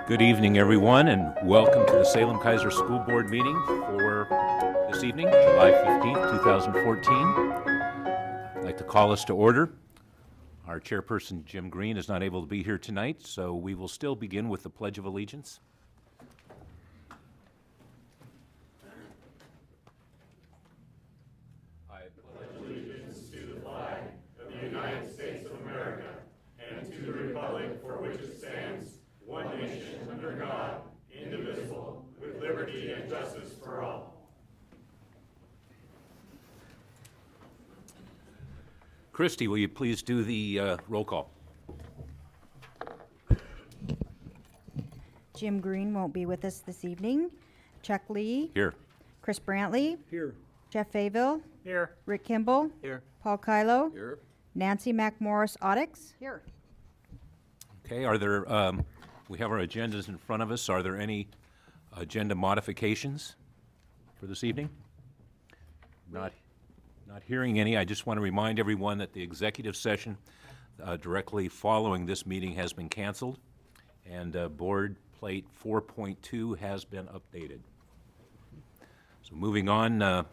Good evening, everyone, and welcome to the Salem Keizer School Board meeting for this evening, July 15th, 2014. I'd like to call us to order. Our chairperson, Jim Green, is not able to be here tonight, so we will still begin with the Pledge of Allegiance. I pledge allegiance to the flag of the United States of America and to the republic for which it stands, one nation, under God, indivisible, with liberty and justice for all. Christy, will you please do the roll call? Jim Green won't be with us this evening. Chuck Lee. Here. Chris Brantley. Here. Jeff Fayville. Here. Rick Kimball. Here. Paul Kylo. Here. Nancy McMorris Audix. Here. Okay, are there, we have our agendas in front of us. Are there any agenda modifications for this evening? Not hearing any. I just want to remind everyone that the executive session directly following this meeting has been canceled, and board plate 4.2 has been updated. So moving on,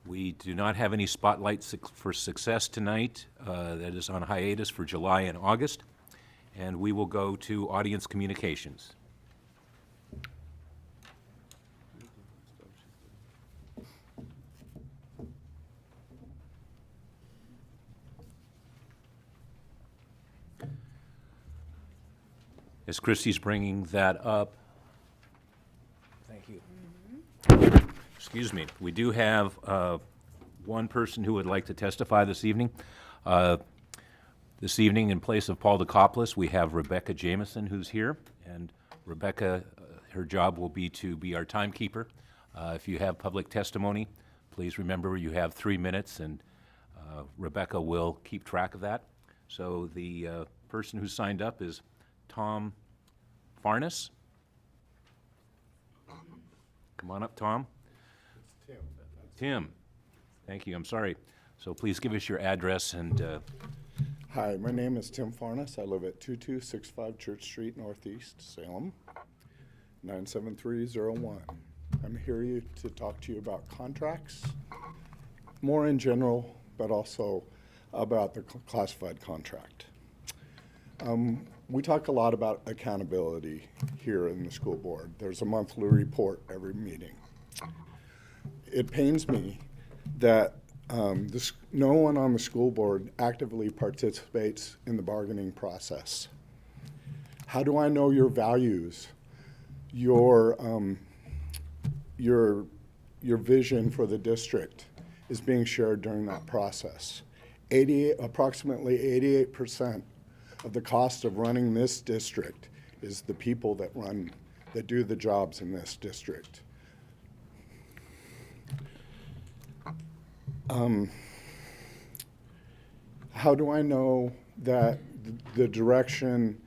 we do not have any spotlight for success tonight. That is on hiatus for July and August. And we will go to audience communications. As Christy's bringing that up, thank you. Excuse me. We do have one person who would like to testify this evening. This evening, in place of Paul DeCoplis, we have Rebecca Jameson, who's here. And Rebecca, her job will be to be our timekeeper. If you have public testimony, please remember you have 3 minutes, and Rebecca will keep track of that. So the person who signed up is Tom Farnes. Come on up, Tom. It's Tim. Tim. Thank you. I'm sorry. So please give us your address and Hi, my name is Tim Farnes. I live at 2265 Church Street, Northeast, Salem, 97301. I'm here to talk to you about contracts, more in general, but also about the classified contract. We talk a lot about accountability here in the school board. There's a monthly report every meeting. It pains me that no one on the school board actively participates in the bargaining process. How do I know your values, your vision for the district is being shared during that process? Approximately 88% of the cost of running this district is the people that do the jobs in this district. How do I know that the direction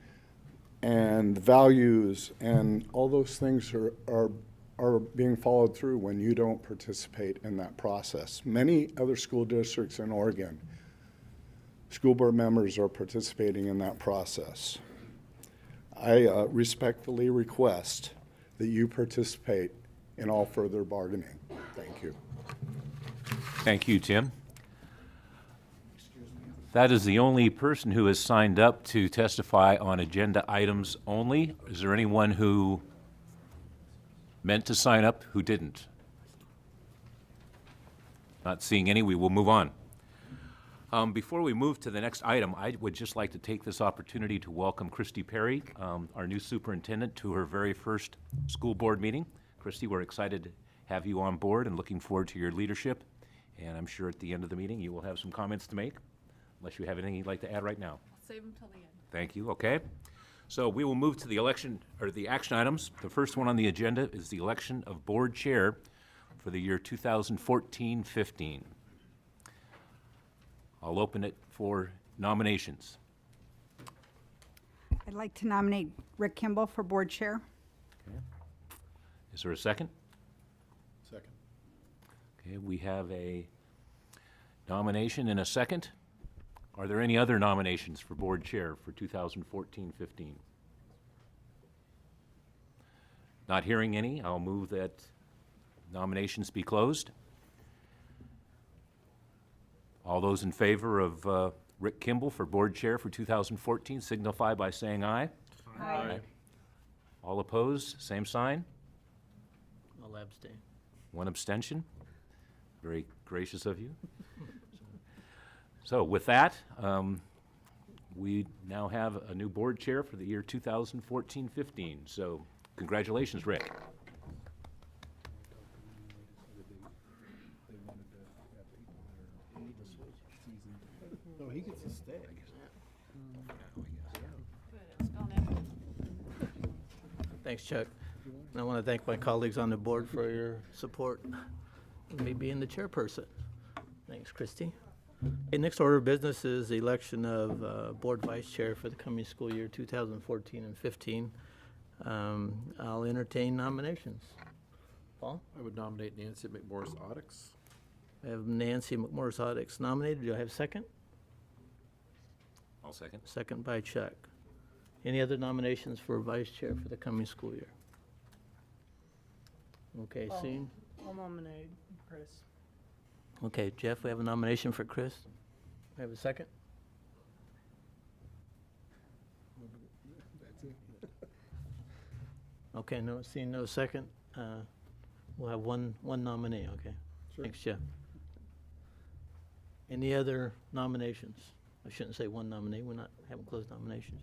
and the values and all those things are being followed through when you don't participate in that process? Many other school districts in Oregon, school board members are participating in that process. I respectfully request that you participate in all further bargaining. Thank you. thank you, Tim. That is the only person who has signed up to testify on agenda items only. Is there anyone who meant to sign up who didn't? Not seeing any, we will move on. Before we move to the next item, I would just like to take this opportunity to welcome Christy Perry, our new superintendent, to her very first school board meeting. Christy, we're excited to have you on board and looking forward to your leadership. And I'm sure at the end of the meeting you will have some comments to make, unless you have anything you'd like to add right now. Save them till the end. Thank you. Okay. So we will move to the election, or the action items. The first one on the agenda is the election of board chair for the year 2014-15. I'll open it for nominations. I'd like to nominate Rick Kimball for board chair. Okay. Is there a second? Second. Okay, we have a nomination and a second. Are there any other nominations for board chair for 2014-15? Not hearing any, I'll move that nominations be closed. All those in favor of Rick Kimball for board chair for 2014 signify by saying aye. Aye. All opposed, same sign. I'll abstain. One abstention. Very gracious of you. So with that, we now have a new board chair for the year 2014-15. So congratulations, Rick. No, he gets to stay. Thanks, Chuck. And I want to thank my colleagues on the board for your support of me being the chairperson. Thanks, Christy. Okay, next order of business is the election of board vice chair for the coming school year 2014 and 15. I'll entertain nominations. Paul? I would nominate Nancy McMorris Audix. I have Nancy McMorris Audix nominated. Do I have a second? I'll second. Second by Chuck. Any other nominations for vice chair for the coming school year? Okay, seeing. I'll nominate Chris. Okay, Jeff, we have a nomination for Chris. We have a second? Okay, no, seeing no second, we'll have one nominee, okay? Thanks, Jeff. Any other nominations? I shouldn't say one nominee, haven't closed nominations.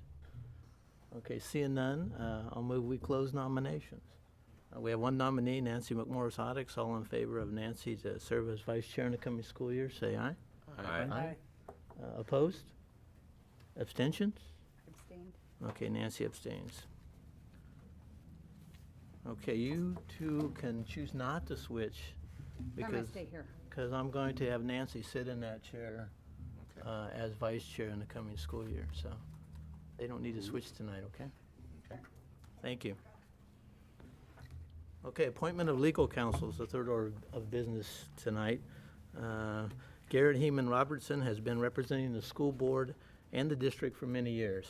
Okay, seeing none, I'll move we close nominations. We have one nominee, Nancy McMorris Audix. All in favor of Nancy to serve as vice chair in the coming school year, say aye. Aye. Opposed? Abstentions? Abstained. Okay, Nancy abstains. Okay, you two can choose not to switch I'm gonna stay here. because I'm going to have Nancy sit in that chair as vice chair in the coming school year, so they don't need to switch tonight, okay? Okay. Thank you. Okay, appointment of legal counsel is the third order of business tonight. Garrett Heeman Robertson has been representing the school board and the district for many years.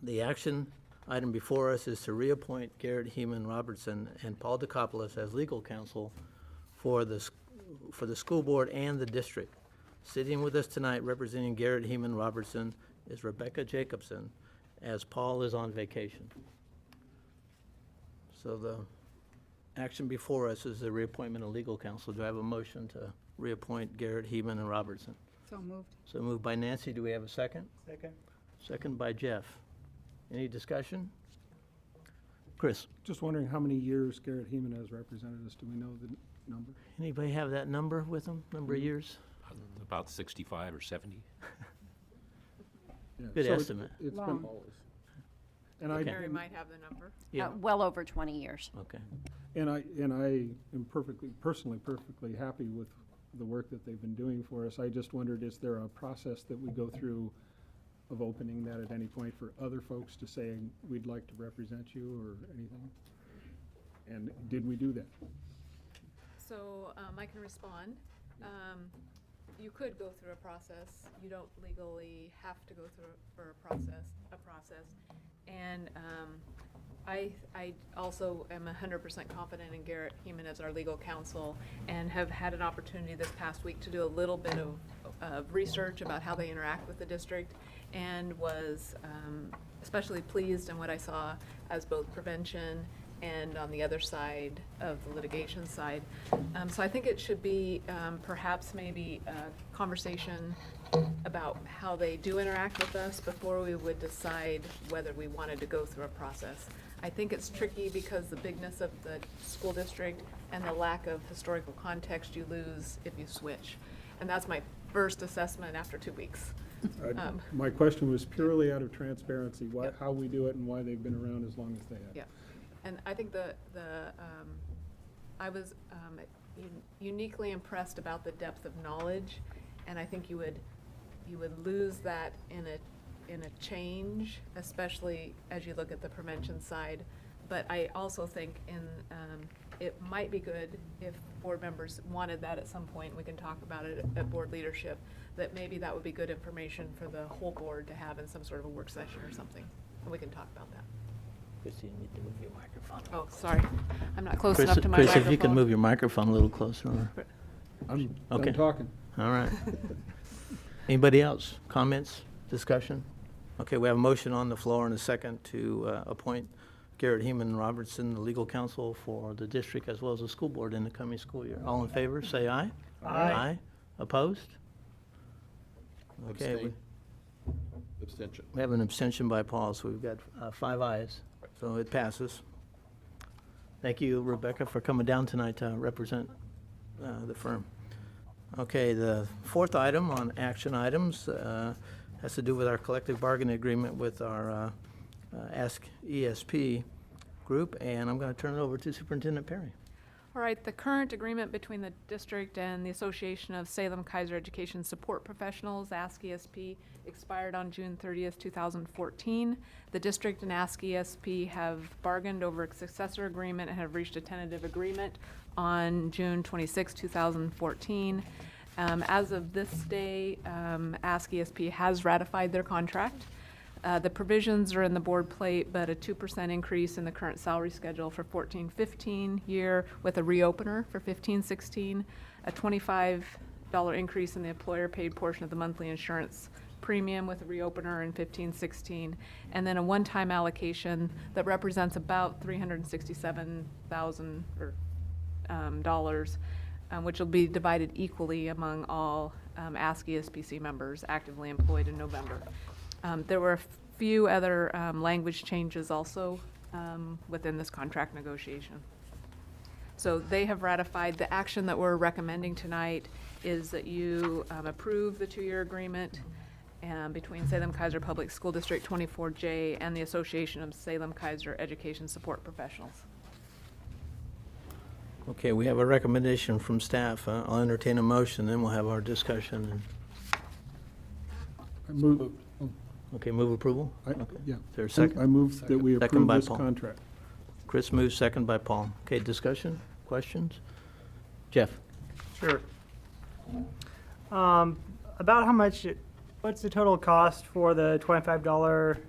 The action item before us is to reappoint Garrett Heeman Robertson and Paul DeCopolis as legal counsel for the school board and the district. Sitting with us tonight representing Garrett Heeman Robertson is Rebecca Jacobson, as Paul is on vacation. So the action before us is the reappointment of legal counsel. Do I have a motion to reappoint Garrett Heeman and Robertson? So moved. So moved by Nancy. Do we have a second? Second. Second by Jeff. Any discussion? Chris, Just wondering how many years Garrett Heeman has represented us. Do we know the number? anybody have that number with them? Number of years? About 65 or 70. Yeah, Good so estimate. It's Long. been, and I, Okay. Mary might have the number. Yeah, Well over 20 years. okay. and I am personally perfectly happy with the work that they've been doing for us. I just wondered, is there a process that we go through of opening that at any point for other folks to say, we'd like to represent you or anything? And did we do that? So I can respond. You could go through a process. You don't legally have to go through for a process. And I also am 100% confident in Garrett Heeman as our legal counsel, and have had an opportunity this past week to do a little bit of research about how they interact with the district, and was especially pleased in what I saw as both prevention and on the other side of the litigation side. So I think it should be perhaps maybe a conversation about how they do interact with us before we would decide whether we wanted to go through a process. I think it's tricky because the bigness of the school district and the lack of historical context you lose if you switch. And that's my first assessment after 2 weeks. My question was purely out of transparency, Yep. how we do it and why they've been around as long as they have. Yeah, and I think I was uniquely impressed about the depth of knowledge, and I think you would lose that in a change, especially as you look at the prevention side, But I also think it might be good if board members wanted that at some point, we can talk about it at board leadership, that maybe that would be good information for the whole board to have in some sort of a work session or something, and we can talk about that. Christie, you need to move your microphone. Oh, sorry, I'm not close Chris, enough to my Chris, microphone. if you can move your microphone a little closer. I'm Okay. talking. All right. Anybody else? Comments, discussion? Okay, we have a motion on the floor and a second to appoint Garrett Heeman Robertson, the legal counsel for the district as well as the school board in the coming school year. All in favor, say aye. Aye. Opposed? Okay, Abstain. Abstention. we have an abstention by Paul, so we've got 5 ayes, so it passes. Thank you, Rebecca, for coming down tonight to represent the firm. Okay, the fourth item on action items has to do with our collective bargaining agreement with our Ask ESP group, and I'm going to turn it over to Superintendent Perry. All right, the current agreement between the district and the Association of Salem Keizer Education Support Professionals, Ask ESP, expired on June 30th, 2014. The district and Ask ESP have bargained over a successor agreement and have reached a tentative agreement on June 26, 2014. As of this day, Ask ESP has ratified their contract. The provisions are in the board plate, but a 2% increase in the current salary schedule for 14-15 year with a reopener for 15-16, a $25 increase in the employer-paid portion of the monthly insurance premium with a reopener in 15-16, and then a one-time allocation that represents about $367,000 dollars, which will be divided equally among all Ask ESPC members actively employed in November. There were a few other language changes also within this contract negotiation. So they have ratified. The action that we're recommending tonight is that you approve the 2-year agreement between Salem Keizer Public School District 24J and the Association of Salem Keizer Education Support Professionals. Okay, we have a recommendation from staff. I'll entertain a motion, then we'll have our discussion. I move, Okay, move approval? I- Okay. yeah. Is there a second? I move that we Second approve by this Paul. contract. Chris moves, second by Paul. Okay, discussion, questions? Jeff? Sure. About how much, what's the total cost for the $25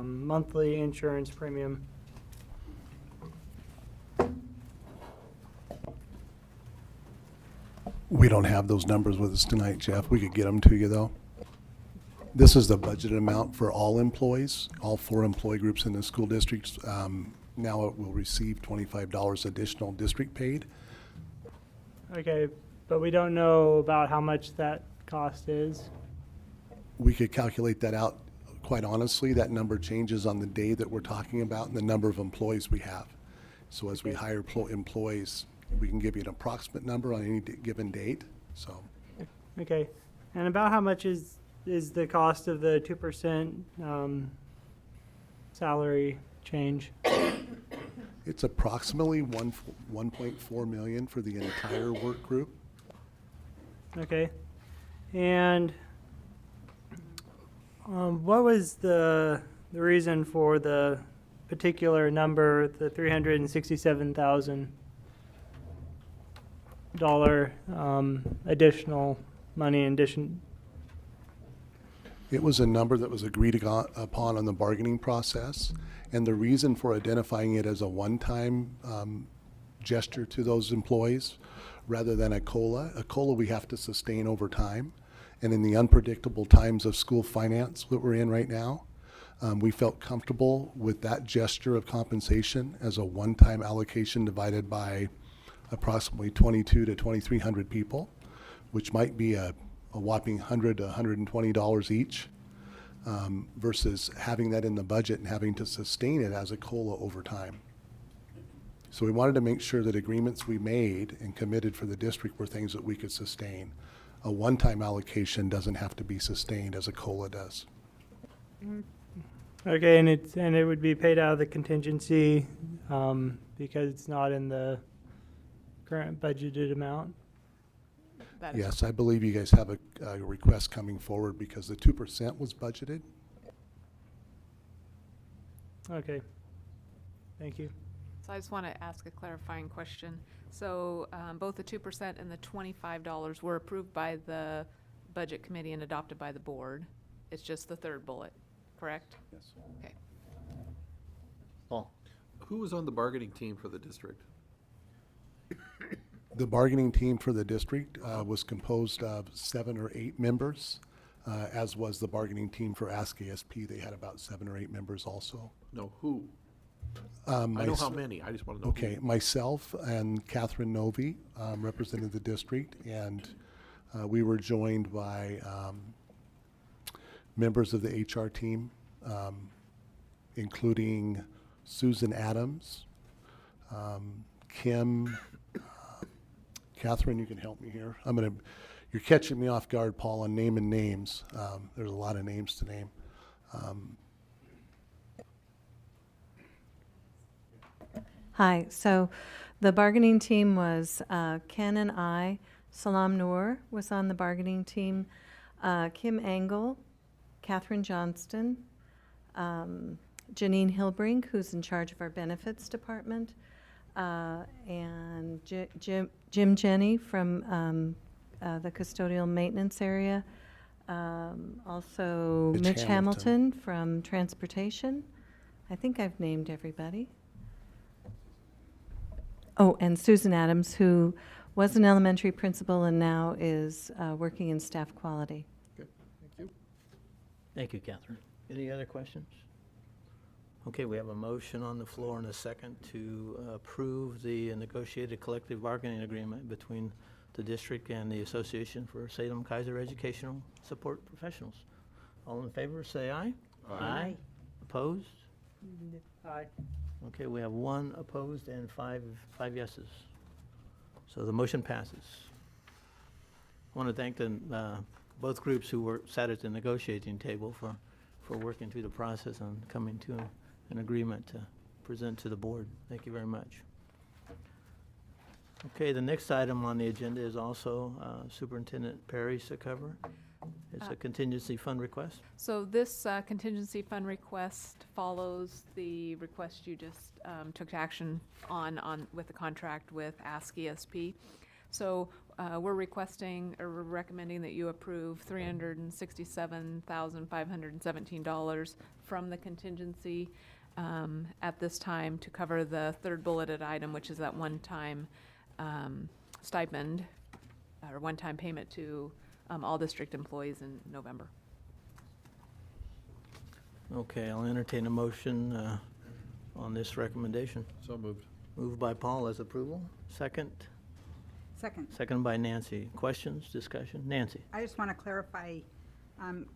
monthly insurance premium? We don't have those numbers with us tonight, Jeff. We could get them to you, though. This is the budgeted amount for all employees, all 4 employee groups in the school districts. Now it will receive $25 additional district paid. Okay, but we don't know about how much that cost is. We could calculate that out. Quite honestly, that number changes on the day that we're talking about and the number of employees we have. So as we hire employees, we can give you an approximate number on any given date, so. Okay, and about how much is the cost of the 2% salary change? It's approximately 1.4 million for the entire work group. Okay, and what was the reason for the particular number, the $367,000 additional money in addition? It was a number that was agreed upon on the bargaining process, and the reason for identifying it as a one-time gesture to those employees rather than a COLA we have to sustain over time. And in the unpredictable times of school finance that we're in right now, we felt comfortable with that gesture of compensation as a one-time allocation divided by approximately 2,200 to 2,300 people, which might be a whopping $100 to $120 each, versus having that in the budget and having to sustain it as a COLA over time. So we wanted to make sure that agreements we made and committed for the district were things that we could sustain. A one-time allocation doesn't have to be sustained as a COLA does. Okay, and it would be paid out of the contingency because it's not in the current budgeted amount? That is Yes, I believe you guys have a request coming forward because the 2% was budgeted. Okay. Thank you. So I just want to ask a clarifying question. So both the 2% and the $25 were approved by the Budget Committee and adopted by the board. It's just the third bullet, correct? Yes. Okay. Paul? Who was on the bargaining team for the district? The bargaining team for the district was composed of 7 or 8 members, as was the bargaining team for Ask ASP. They had about 7 or 8 members also. No, who? I I know how many, I just want to know. Okay, myself and Catherine Novi represented the district, and we were joined by members of the HR team, including Susan Adams, Kim, Catherine, you can help me here. You're catching me off guard, Paul, on naming names. There's a lot of names to name. Hi, so the bargaining team was Ken and I. Salam Noor was on the bargaining team. Kim Engel, Catherine Johnston, Janine Hilbrink, who's in charge of our benefits department, and Jim Jenny from the custodial maintenance area. Also Mitch Mitch Hamilton. Hamilton from transportation. I think I've named everybody. Oh, and Susan Adams, who was an elementary principal and now is working in staff quality. Okay, thank you. Thank you, Catherine. Any other questions? Okay, we have a motion on the floor and a second to approve the negotiated collective bargaining agreement between the district and the Association for Salem Keizer Educational Support Professionals. All in favor, say aye. Aye. Opposed? Aye. Okay, we have 1 opposed and five yeses. So the motion passes. I want to thank both groups who sat at the negotiating table for working through the process and coming to an agreement to present to the board. Thank you very much. Okay, the next item on the agenda is also Superintendent Perry's to cover. It's a contingency fund request. So this contingency fund request follows the request you just took action on with the contract with Ask ESP. So we're requesting or we're recommending that you approve $367,517 from the contingency at this time to cover the third bulleted item, which is that one-time stipend or one-time payment to all district employees in November. Okay, I'll entertain a motion on this recommendation. So moved. Moved by Paul as approval. Second. Second. Second by Nancy. Questions, discussion? Nancy? I just want to clarify,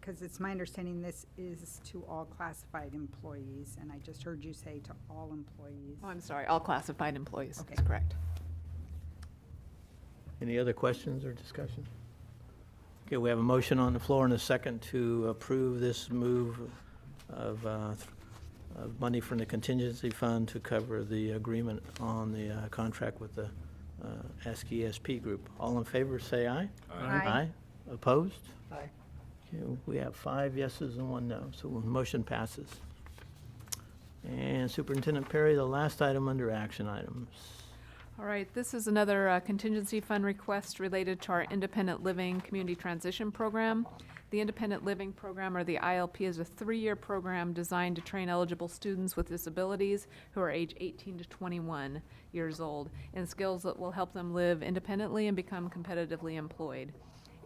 because it's my understanding this is to all classified employees, and I just heard you say to all employees. Oh, I'm sorry, all classified employees. Okay. That's correct. Any other questions or discussion? Okay, we have a motion on the floor and a second to approve this move of money from the contingency fund to cover the agreement on the contract with the Ask ESP group. All in favor, say aye. Aye. Opposed? Aye. Okay, we have 5 yeses and 1 no, so the motion passes. And Superintendent Perry, the last item under action items. All right, this is another contingency fund request related to our Independent Living Community Transition Program. The Independent Living Program, or the ILP, is a 3-year program designed to train eligible students with disabilities who are age 18 to 21 years old in skills that will help them live independently and become competitively employed.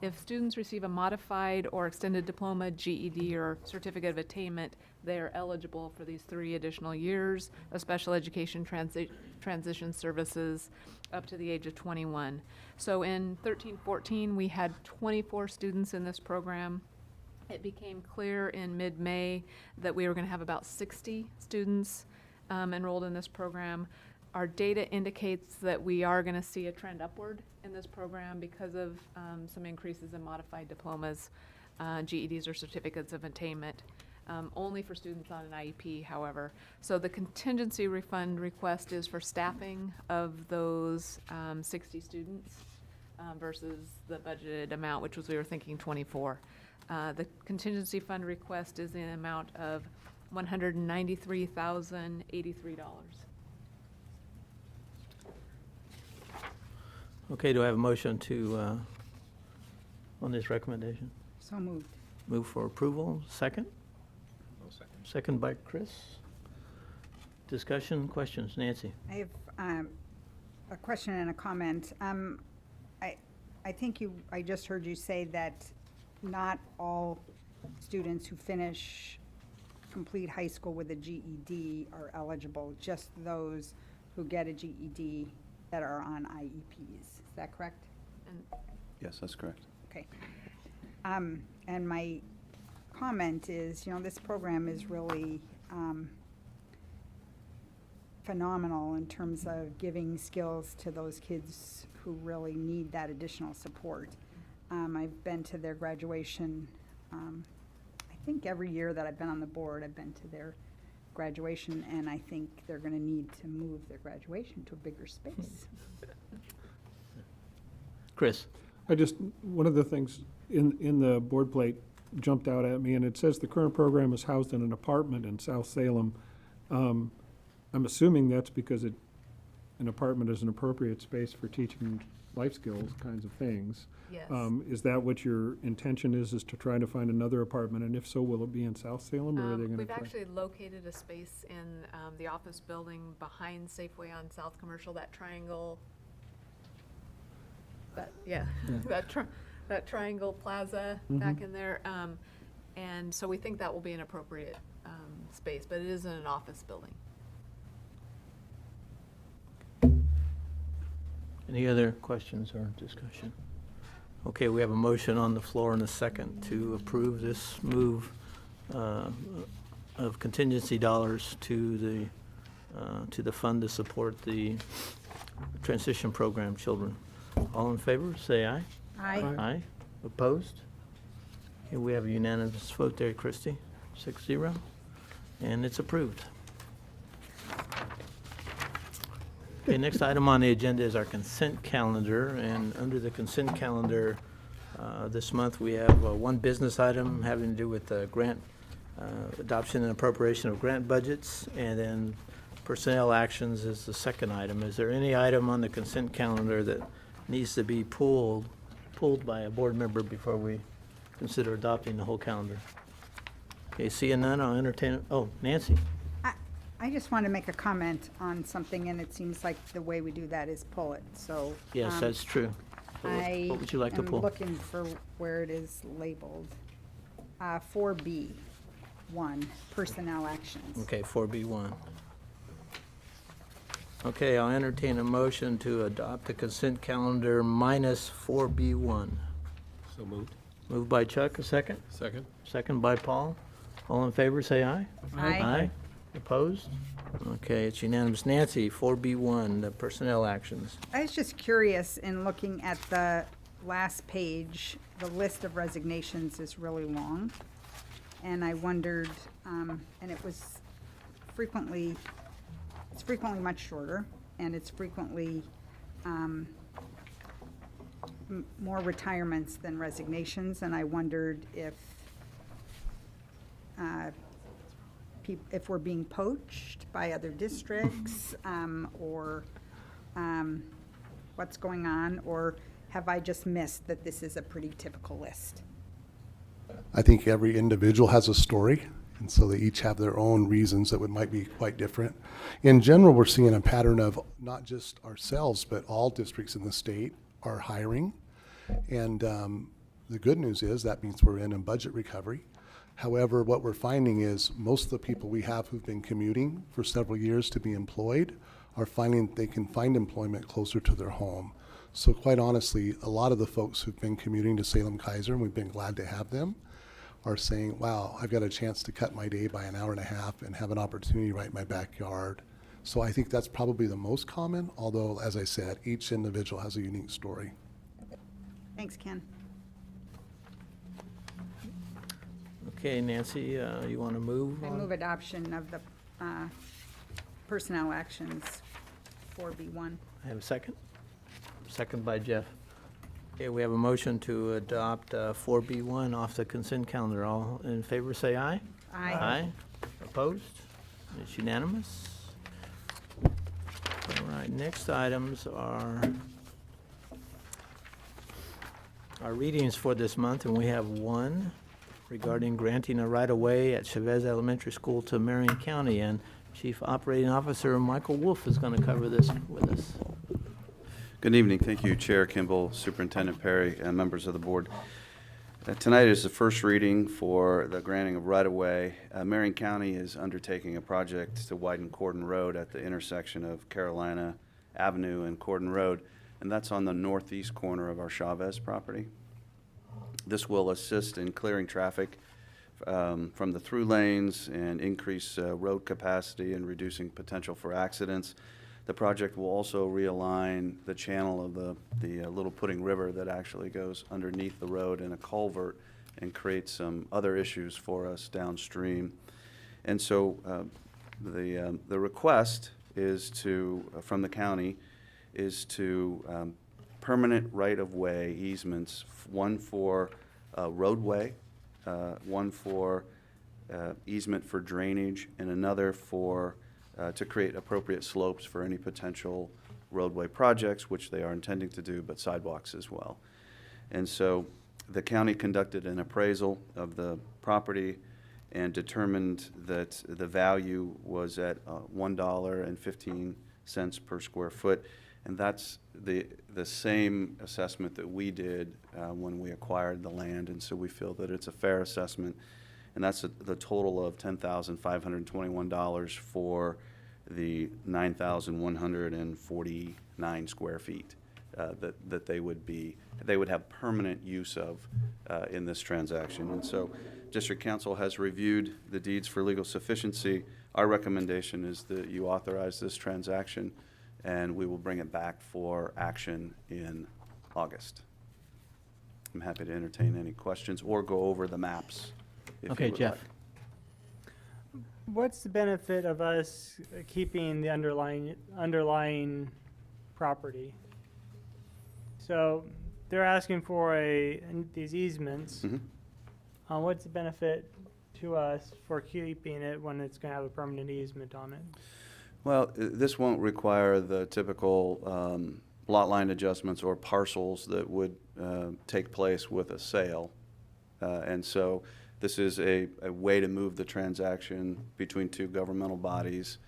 If students receive a modified or extended diploma, GED, or certificate of attainment, they are eligible for these 3 additional years of special education transition services up to the age of 21. So in 13-14, we had 24 students in this program. It became clear in mid-May that we were going to have about 60 students enrolled in this program. Our data indicates that we are going to see a trend upward in this program because of some increases in modified diplomas, GEDs, or certificates of attainment, only for students on an IEP, however. So the contingency refund request is for staffing of those 60 students versus the budgeted amount, which was, we were thinking 24. The contingency fund request is in the amount of $193,083. Okay, do I have a motion to, on this recommendation? So moved. Move for approval, second? Second by Chris. Discussion, questions, Nancy? I have a question and a comment. I think I just heard you say that not all students who complete high school with a GED are eligible, just those who get a GED that are on IEPs. Is that correct? Yes, that's correct. Okay. And my comment is, this program is really phenomenal in terms of giving skills to those kids who really need that additional support. I've been to their graduation, I think every year that I've been on the board, I've been to their graduation, and I think they're going to need to move their graduation to a bigger space. Chris? One of the things in the board plate jumped out at me, and it says the current program is housed in an apartment in South Salem. I'm assuming that's because an apartment is an appropriate space for teaching life skills kinds of things. Yes. Is that what your intention is to try to find another apartment? And if so, will it be in South Salem, or are they going to We've try? actually located a space in the office building behind Safeway on South Commercial, that triangle. That triangle plaza back in there. And so we think that will be an appropriate space, but it is in an office building. Any other questions or discussion? Okay, we have a motion on the floor and a second to approve this move of contingency dollars to the fund to support the transition program children. All in favor, say aye. Aye. Aye. Opposed? Okay, we have a unanimous vote there, Christie, 6-0, and it's approved. Okay, next item on the agenda is our consent calendar, and under the consent calendar, this month we have one business item having to do with grant adoption and appropriation of grant budgets, and then personnel actions is the second item. Is there any item on the consent calendar that needs to be pulled by a board member before we consider adopting the whole calendar? Okay, seeing none, I'll entertain, Nancy? I just want to make a comment on something, and it seems like the way we do that is pull it, so. Yes, that's true. So what would you like to pull? I am looking for where it is labeled. 4B, 1, personnel actions. Okay, 4B1. Okay, I'll entertain a motion to adopt the consent calendar minus 4B1. So moved. Moved by Chuck, a second? Second? Second by Paul. All in favor, say aye. Aye. Opposed? Okay, it's unanimous. Nancy, 4B1, the personnel actions. I was just curious, in looking at the last page, the list of resignations is really long. And I wondered, and it's frequently much shorter, and it's frequently more retirements than resignations, and I wondered if we're being poached by other districts, or what's going on, or have I just missed that this is a pretty typical list? I think every individual has a story, and so they each have their own reasons that might be quite different. In general, we're seeing a pattern of not just ourselves, but all districts in the state are hiring. And the good news is that means we're in a budget recovery. However, what we're finding is most of the people we have who've been commuting for several years to be employed are finding they can find employment closer to their home. So quite honestly, a lot of the folks who've been commuting to Salem Keizer, and we've been glad to have them, are saying, wow, I've got a chance to cut my day by an hour and a half and have an opportunity right in my backyard. So I think that's probably the most common, although, as I said, each individual has a unique story. Thanks, Ken. Okay, Nancy, you want to move I on? move adoption of the personnel actions 4B1. I have a second? Second by Jeff. Okay, we have a motion to adopt 4B1 off the consent calendar. All in favor, say aye. Aye. Aye. Opposed? It's unanimous. All right, next items are our readings for this month, and we have one regarding granting a right-of-way at Chavez Elementary School to Marion County, and Chief Operating Officer Michael Wolf is going to cover this with us. Good evening. Thank you, Chair Kimball, Superintendent Perry, and members of the board. Tonight is the first reading for the granting of right-of-way. Marion County is undertaking a project to widen Corden Road at the intersection of Carolina Avenue and Corden Road, and that's on the northeast corner of our Chavez property. This will assist in clearing traffic from the through lanes and increase road capacity and reducing potential for accidents. The project will also realign the channel of the Little Pudding River that actually goes underneath the road in a culvert and create some other issues for us downstream. And so the request is to, from the county, is to permanent right-of-way easements, one for roadway, one for easement for drainage, and another for to create appropriate slopes for any potential roadway projects, which they are intending to do, but sidewalks as well. And so the county conducted an appraisal of the property and determined that the value was at $1.15 per square foot. And that's the same assessment that we did when we acquired the land, and so we feel that it's a fair assessment. And that's the total of $10,521 for the 9,149 square feet that they would have permanent use of in this transaction. And so District Council has reviewed the deeds for legal sufficiency. Our recommendation is that you authorize this transaction, and we will bring it back for action in August. I'm happy to entertain any questions or go over the maps. If you Okay, would Jeff. like. What's the benefit of us keeping the underlying property? So they're asking for these easements. Mhm. What's the benefit to us for keeping it when it's going to have a permanent easement on it? Well, this won't require the typical lot line adjustments or parcels that would take place with a sale. And so this is a way to move the transaction between two governmental bodies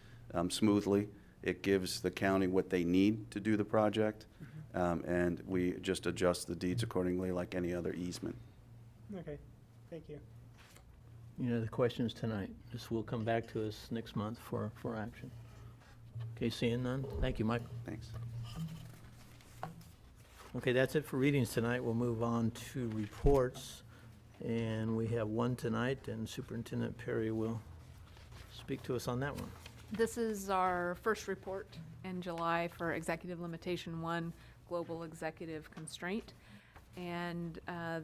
smoothly. It gives the county what they need to do the project, and we just adjust the deeds accordingly like any other easement. Okay, thank you. Any other questions tonight? This will come back to us next month for action. Okay, seeing none. Thank you, Mike. Thanks. Okay, that's it for readings tonight. We'll move on to reports. And we have one tonight, and Superintendent Perry will speak to us on that one. This is our first report in July for Executive Limitation 1, Global Executive Constraint. And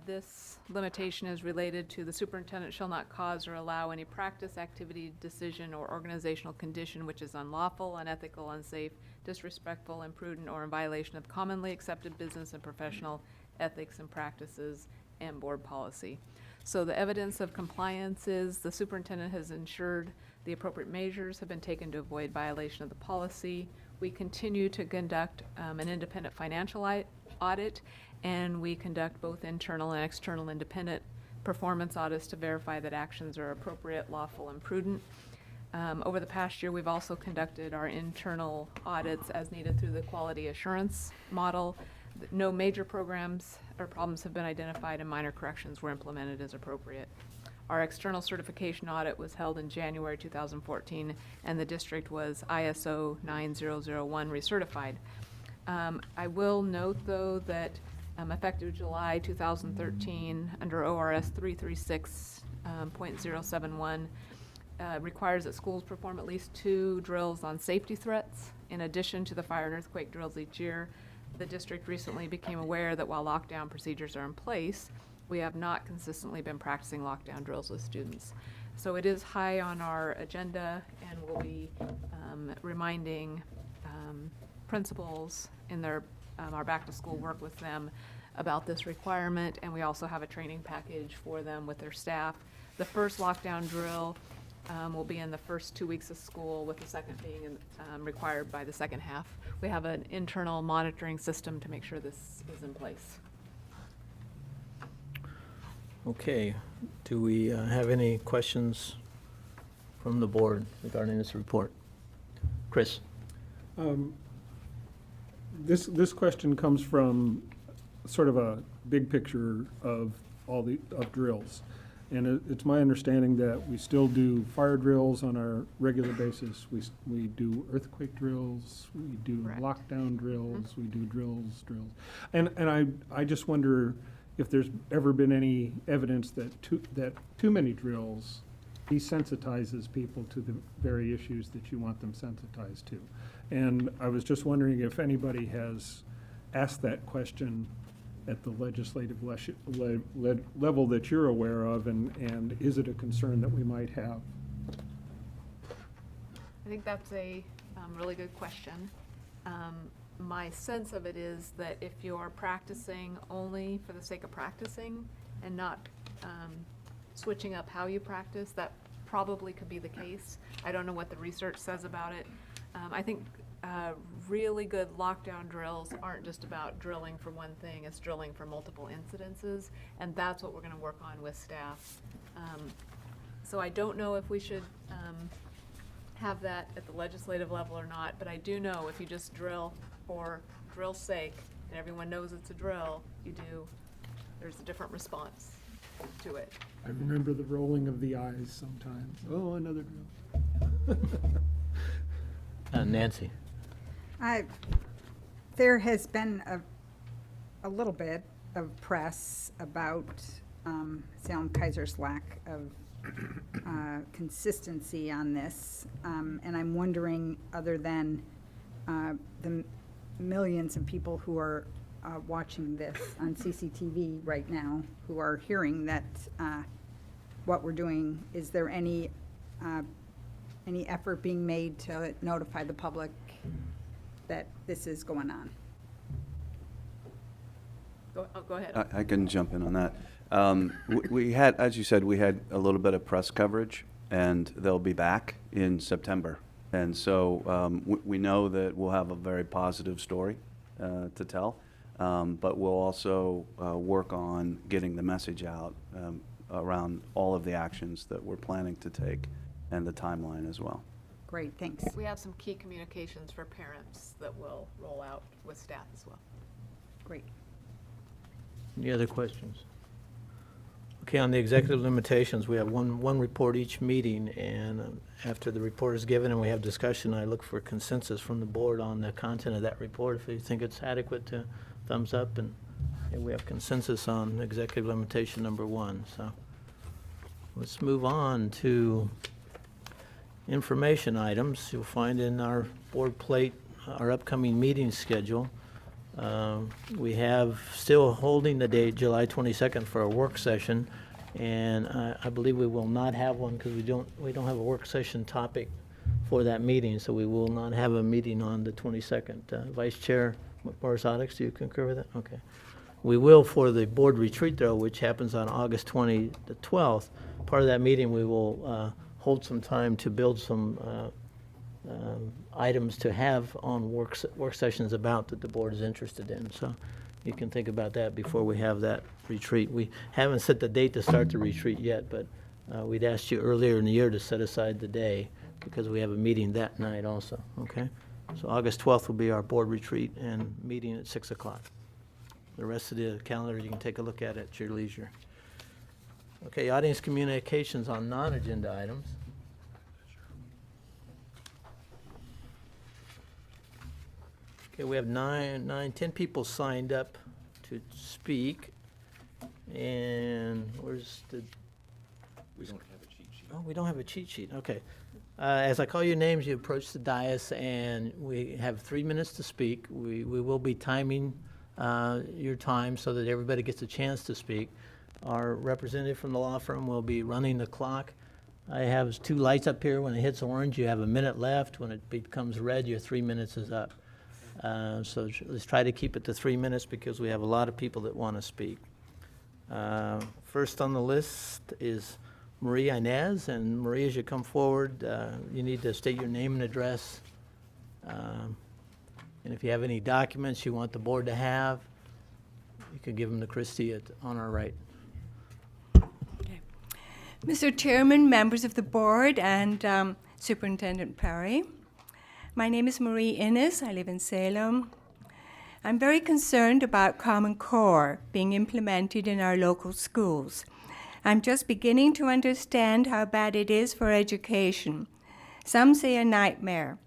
this limitation is related to the superintendent shall not cause or allow any practice, activity, decision, or organizational condition which is unlawful, unethical, unsafe, disrespectful, imprudent, or in violation of commonly accepted business and professional ethics and practices and board policy. So the evidence of compliance is the superintendent has ensured the appropriate measures have been taken to avoid violation of the policy. We continue to conduct an independent financial audit, and we conduct both internal and external independent performance audits to verify that actions are appropriate, lawful, and prudent. Over the past year, we've also conducted our internal audits as needed through the quality assurance model. No major programs or problems have been identified, and minor corrections were implemented as appropriate. Our external certification audit was held in January 2014, and the district was ISO 9001 recertified. I will note, though, that effective July 2013, under ORS 336.071, requires that schools perform at least 2 drills on safety threats, in addition to the fire and earthquake drills each year. The district recently became aware that while lockdown procedures are in place, we have not consistently been practicing lockdown drills with students. So it is high on our agenda, and we'll be reminding principals in their our back-to-school work with them about this requirement, and we also have a training package for them with their staff. The first lockdown drill will be in the first 2 weeks of school, with the second being required by the second half. We have an internal monitoring system to make sure this is in place. Okay, do we have any questions from the board regarding this report? Chris? This question comes from sort of a big picture of of drills. And it's my understanding that we still do fire drills on our regular basis. We do earthquake drills, we do Correct. lockdown drills, we do drills. And I just wonder if there's ever been any evidence that too many drills desensitizes people to the very issues that you want them sensitized to. And I was just wondering if anybody has asked that question at the legislative level that you're aware of, and is it a concern that we might have? I think that's a really good question. My sense of it is that if you're practicing only for the sake of practicing and not switching up how you practice, that probably could be the case. I don't know what the research says about it. I think really good lockdown drills aren't just about drilling for one thing, it's drilling for multiple incidences, and that's what we're going to work on with staff. So I don't know if we should have that at the legislative level or not, but I do know if you just drill for drill's sake and everyone knows it's a drill, there's a different response to it. I remember the rolling of the eyes sometimes. Oh, another drill. Nancy? There has been a little bit of press about Salem Keizer's lack of consistency on this, and I'm wondering, other than the millions of people who are watching this on CCTV right now, who are hearing that what we're doing, is there any effort being made to notify the public that this is going on? Go ahead. I can jump in on that. We had, as you said, we had a little bit of press coverage, and they'll be back in September. And so we know that we'll have a very positive story to tell, but we'll also work on getting the message out around all of the actions that we're planning to take and the timeline as well. Great, thanks. We have some key communications for parents that will roll out with staff as well. Great. Any other questions? Okay, on the executive limitations, we have one report each meeting, and after the report is given and we have discussion, I look for consensus from the board on the content of that report. If you think it's adequate, to thumbs up, and we have consensus on executive limitation number 1. So let's move on to information items. You'll find in our board plate our upcoming meeting schedule. We have still holding the date July 22nd for a work session, and I believe we will not have one because we don't have a work session topic for that meeting, so we will not have a meeting on the 22nd. Vice Chair Barzadix, do you concur with that? Okay. We will for the board retreat, though, which happens on August 12th. Part of that meeting, we will hold some time to build some items to have on work sessions about that the board is interested in. So you can think about that before we have that retreat. We haven't set the date to start the retreat yet, but we'd asked you earlier in the year to set aside the day because we have a meeting that night also, okay? So August 12th will be our board retreat and meeting at 6 o'clock. The rest of the calendar you can take a look at your leisure. Okay, audience communications on non-agenda items. Okay, we have 10 people signed up to speak. And where's the? We don't have a cheat sheet. Oh, we don't have a cheat sheet, okay. As I call your names, you approach the dais, and we have 3 minutes to speak. We will be timing your time so that everybody gets a chance to speak. Our representative from the law firm will be running the clock. I have 2 lights up here. When it hits orange, you have a minute left. When it becomes red, your 3 minutes is up. So let's try to keep it to 3 minutes because we have a lot of people that want to speak. First on the list is Marie Inez, and Marie, as you come forward, you need to state your name and address. And if you have any documents you want the board to have, you can give them to Christy on our right. Mr. Chairman, members of the board, and Superintendent Perry. My name is Marie Innes. I live in Salem. I'm very concerned about Common Core being implemented in our local schools. I'm just beginning to understand how bad it is for education. Some say a nightmare.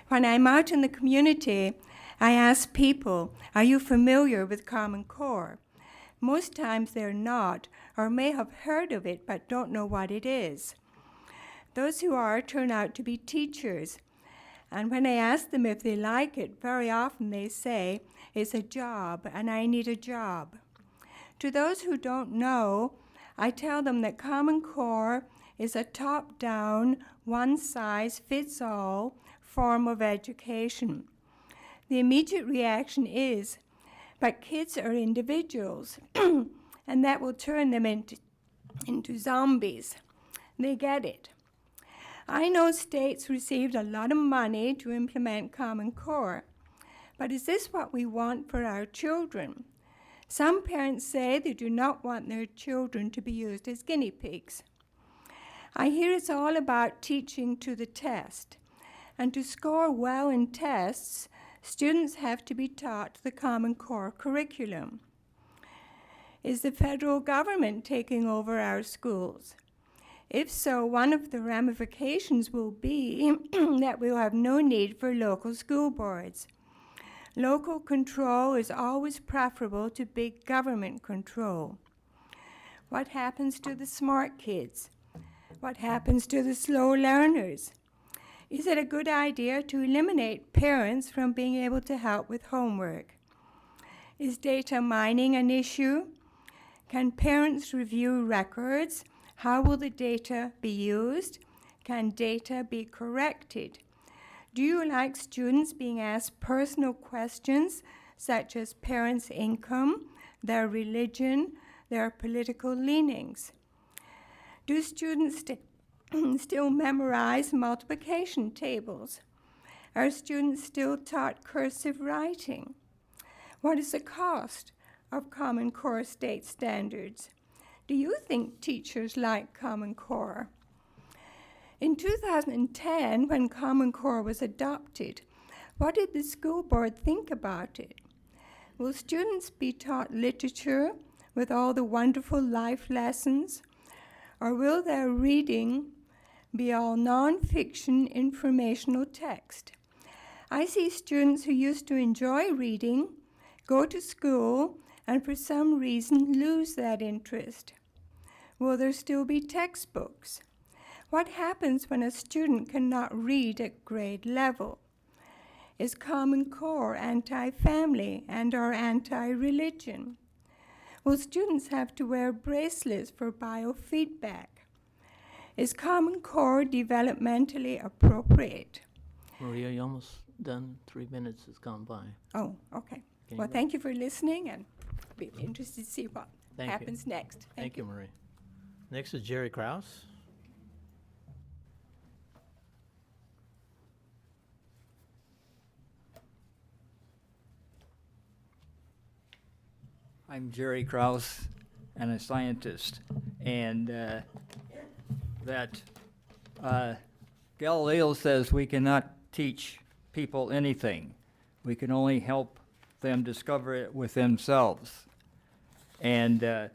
When I'm out in the community, I ask people, are you familiar with Common Core? Most times they're not, or may have heard of it but don't know what it is. Those who are turn out to be teachers. And when I ask them if they like it, very often they say, it's a job and I need a job. To those who don't know, I tell them that Common Core is a top-down, one-size-fits-all form of education. The immediate reaction is, but kids are individuals, and that will turn them into zombies. They get it. I know states received a lot of money to implement Common Core, but is this what we want for our children? Some parents say they do not want their children to be used as guinea pigs. I hear it's all about teaching to the test, and to score well in tests, students have to be taught the Common Core curriculum. Is the federal government taking over our schools? If so, one of the ramifications will be that we'll have no need for local school boards. Local control is always preferable to big government control. What happens to the smart kids? What happens to the slow learners? Is it a good idea to eliminate parents from being able to help with homework? Is data mining an issue? Can parents review records? How will the data be used? Can data be corrected? Do you like students being asked personal questions such as parents' income, their religion, their political leanings? Do students still memorize multiplication tables? Are students still taught cursive writing? What is the cost of Common Core state standards? Do you think teachers like Common Core? In 2010, when Common Core was adopted, what did the school board think about it? Will students be taught literature with all the wonderful life lessons? Or will their reading be all nonfiction informational text? I see students who used to enjoy reading, go to school, and for some reason lose that interest. Will there still be textbooks? What happens when a student cannot read at grade level? Is Common Core anti-family and or anti-religion? Will students have to wear bracelets for biofeedback? Is Common Core developmentally appropriate? Maria, you almost done? 3 minutes has gone by. Oh, okay. Can Well, you- thank you for listening, and I'll be interested to see what Thank you. happens next. Thank you, Marie. Next is Jerry Krause. I'm Jerry Krause, and a scientist, and that Galileo says we cannot teach people anything. We can only help them discover it with themselves. And that,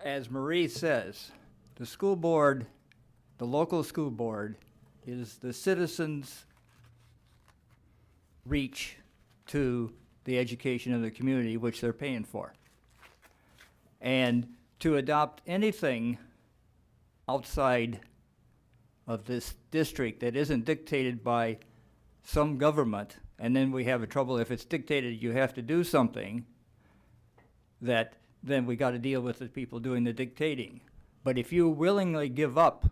as Marie says, the school board, the local school board, is the citizens' reach to the education of the community, which they're paying for. And to adopt anything outside of this district that isn't dictated by some government, and then we have a trouble if it's dictated you have to do something, that then we got to deal with the people doing the dictating. But if you willingly give up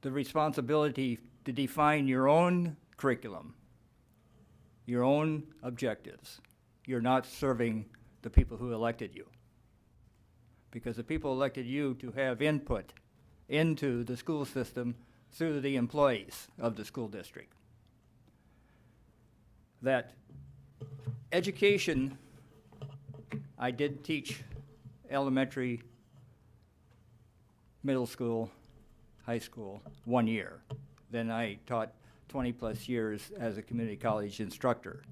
the responsibility to define your own curriculum, your own objectives, you're not serving the people who elected you. Because the people elected you to have input into the school system through the employees of the school district. That education, I did teach elementary, middle school, high school 1 year. Then I taught 20-plus years as a community college instructor.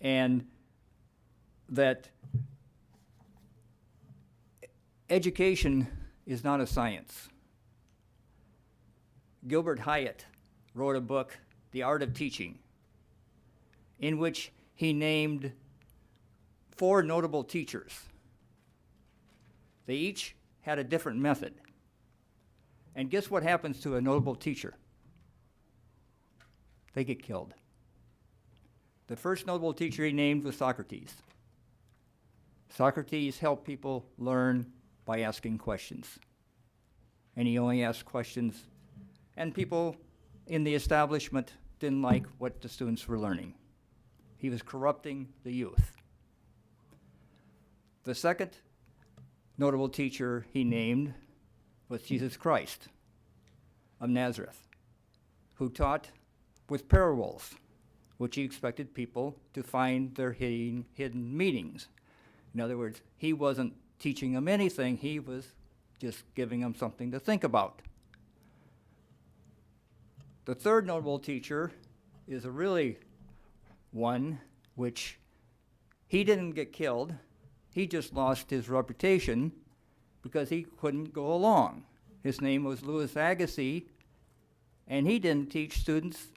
And that education is not a science. Gilbert Hyatt wrote a book, The Art of Teaching, in which he named 4 notable teachers. They each had a different method. And guess what happens to a notable teacher? They get killed. The first notable teacher he named was Socrates. Socrates helped people learn by asking questions. And he only asked questions, and people in the establishment didn't like what the students were learning. He was corrupting the youth. The second notable teacher he named was Jesus Christ of Nazareth, who taught with parables, which he expected people to find their hidden meanings. In other words, he wasn't teaching them anything, he was just giving them something to think about. The third notable teacher is a really one which he didn't get killed, he just lost his reputation because he couldn't go along. His name was Louis Agassiz, and he didn't teach students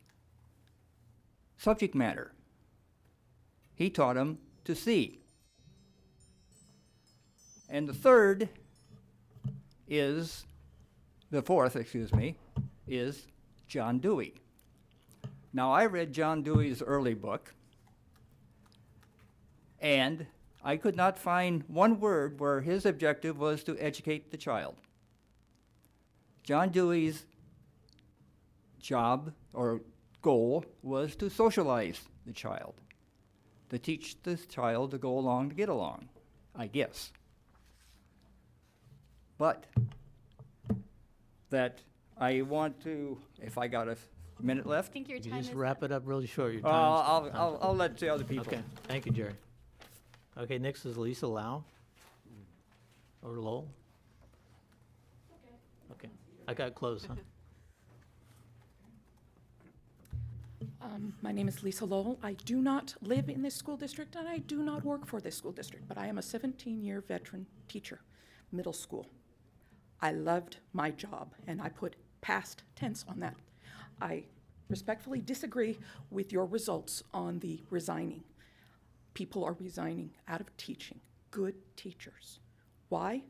subject matter. He taught them to see. And the fourth, is John Dewey. Now, I read John Dewey's early book, and I could not find one word where his objective was to educate the child. John Dewey's job or goal was to socialize the child, to teach this child to go along to get along, I guess. But that I want to, if I got a minute left. You just wrap it up really short. Your time's I'll let the other people. Okay, thank you, Jerry. Okay, next is Lisa Lau. Or Lowell? Okay, I got close, huh? My name is Lisa Lowell. I do not live in this school district, and I do not work for this school district, but I am a 17-year veteran teacher, middle school. I loved my job, and I put past tense on that. I respectfully disagree with your results on the resigning. People are resigning out of teaching, good teachers. Why?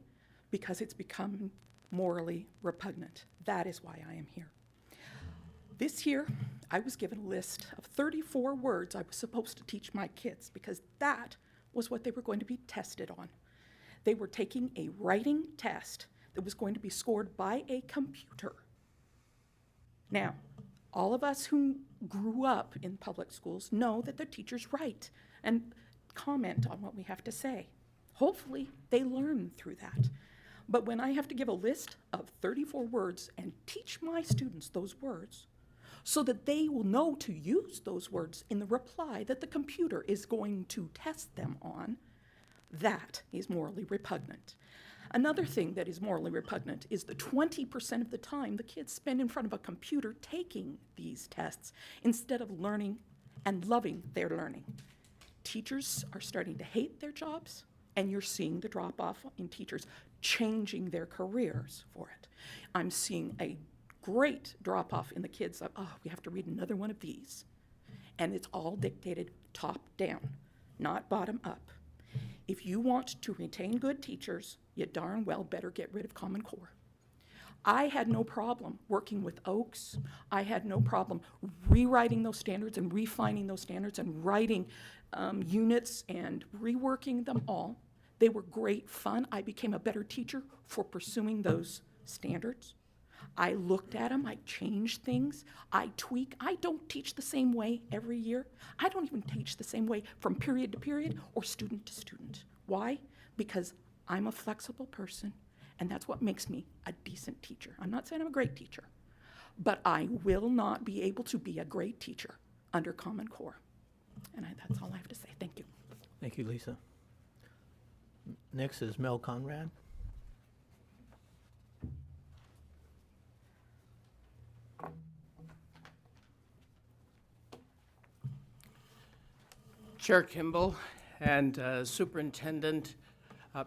Because it's become morally repugnant. That is why I am here. This year, I was given a list of 34 words I was supposed to teach my kids because that was what they were going to be tested on. They were taking a writing test that was going to be scored by a computer. Now, all of us who grew up in public schools know that the teachers write and comment on what we have to say. Hopefully, they learn through that. But when I have to give a list of 34 words and teach my students those words so that they will know to use those words in the reply that the computer is going to test them on, that is morally repugnant. Another thing that is morally repugnant is the 20% of the time the kids spend in front of a computer taking these tests instead of learning and loving their learning. Teachers are starting to hate their jobs, and you're seeing the drop-off in teachers changing their careers for it. I'm seeing a great drop-off in the kids of, oh, we have to read another one of these. And it's all dictated top down, not bottom up. If you want to retain good teachers, you darn well better get rid of Common Core. I had no problem working with Oaks. I had no problem rewriting those standards and refining those standards and writing units and reworking them all. They were great fun. I became a better teacher for pursuing those standards. I looked at them, I changed things, I tweak. I don't teach the same way every year. I don't even teach the same way from period to period or student to student. Why? Because I'm a flexible person, and that's what makes me a decent teacher. I'm not saying I'm a great teacher, but I will not be able to be a great teacher under Common Core. And that's all I have to say. Thank you. Thank you, Lisa. Next is Mel Conrad. Chair Kimball and Superintendent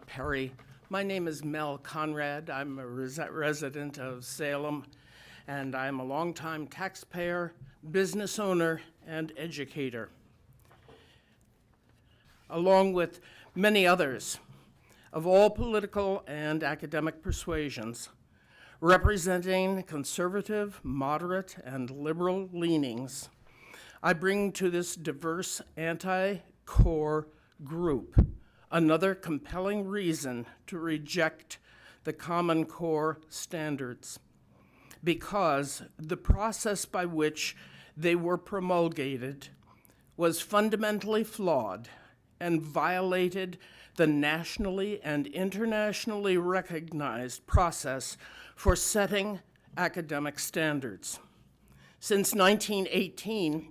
Perry, my name is Mel Conrad. I'm a resident of Salem, and I'm a longtime taxpayer, business owner, and educator. Along with many others of all political and academic persuasions, representing conservative, moderate, and liberal leanings, I bring to this diverse anti-core group another compelling reason to reject the Common Core standards, because the process by which they were promulgated was fundamentally flawed and violated the nationally and internationally recognized process for setting academic standards. Since 1918,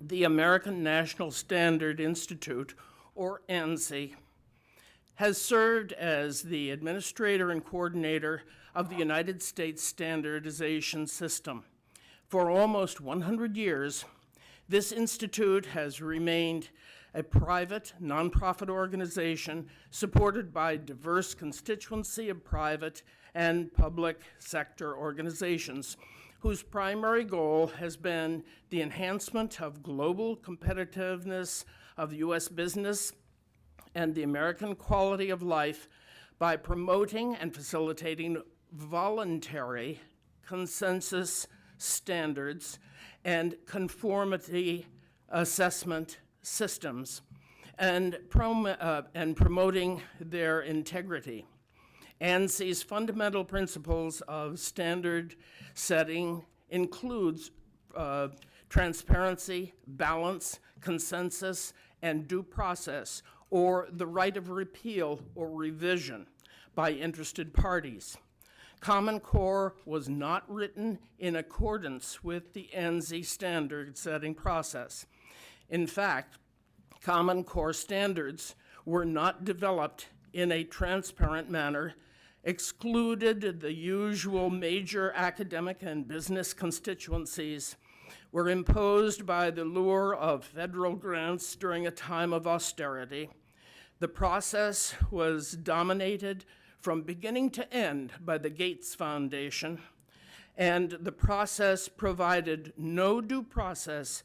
the American National Standard Institute, or ANSI, has served as the administrator and coordinator of the United States standardization system. For almost 100 years, this institute has remained a private, nonprofit organization supported by a diverse constituency of private and public sector organizations, whose primary goal has been the enhancement of global competitiveness of U.S. business and the American quality of life by promoting and facilitating voluntary consensus standards and conformity assessment systems, and promoting their integrity. ANSI's fundamental principles of standard setting includes transparency, balance, consensus, and due process, or the right of repeal or revision by interested parties. Common Core was not written in accordance with the ANSI standard setting process. In fact, Common Core standards were not developed in a transparent manner, excluded the usual major academic and business constituencies, were imposed by the lure of federal grants during a time of austerity. The process was dominated from beginning to end by the Gates Foundation, and the process provided no due process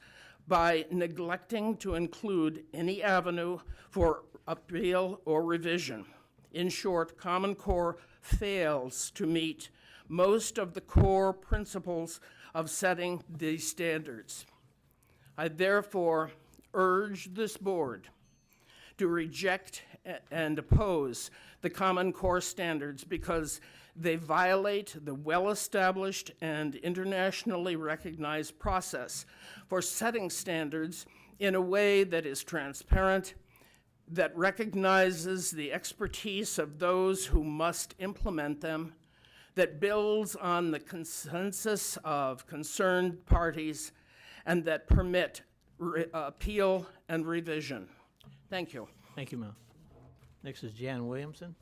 by neglecting to include any avenue for appeal or revision. In short, Common Core fails to meet most of the core principles of setting these standards. I therefore urge this board to reject and oppose the Common Core standards because they violate the well-established and internationally recognized process for setting standards in a way that is transparent, that recognizes the expertise of those who must implement them, that builds on the consensus of concerned parties, and that permit appeal and revision. Thank you. Thank you, Mel. Next is Jan Williamson.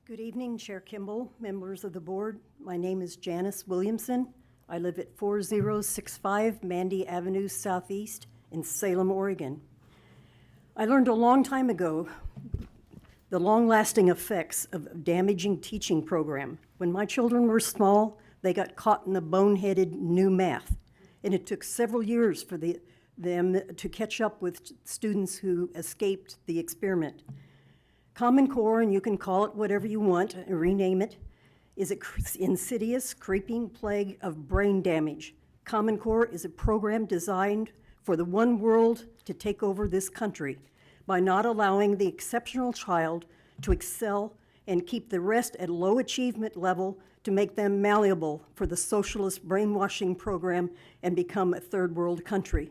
Good evening, Chair Kimball, members of the board. My name is Janice Williamson. I live at 4065 Mandy Avenue Southeast in Salem, Oregon. I learned a long time ago the long-lasting effects of a damaging teaching program. When my children were small, they got caught in the boneheaded new math, and it took several years for them to catch up with students who escaped the experiment. Common Core, and you can call it whatever you want, rename it, is an insidious, creeping plague of brain damage. Common Core is a program designed for the one world to take over this country by not allowing the exceptional child to excel and keep the rest at low achievement level to make them malleable for the socialist brainwashing program and become a third world country.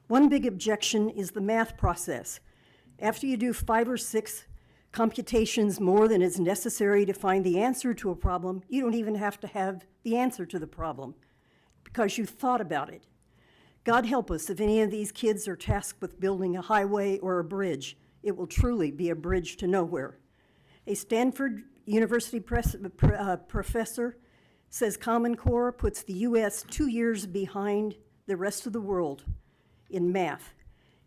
One big objection is the math process. After you do 5 or 6 computations more than is necessary to find the answer to a problem, you don't even have to have the answer to the problem because you thought about it. God help us if any of these kids are tasked with building a highway or a bridge. It will truly be a bridge to nowhere. A Stanford University professor says Common Core puts the U.S. 2 years behind the rest of the world in math.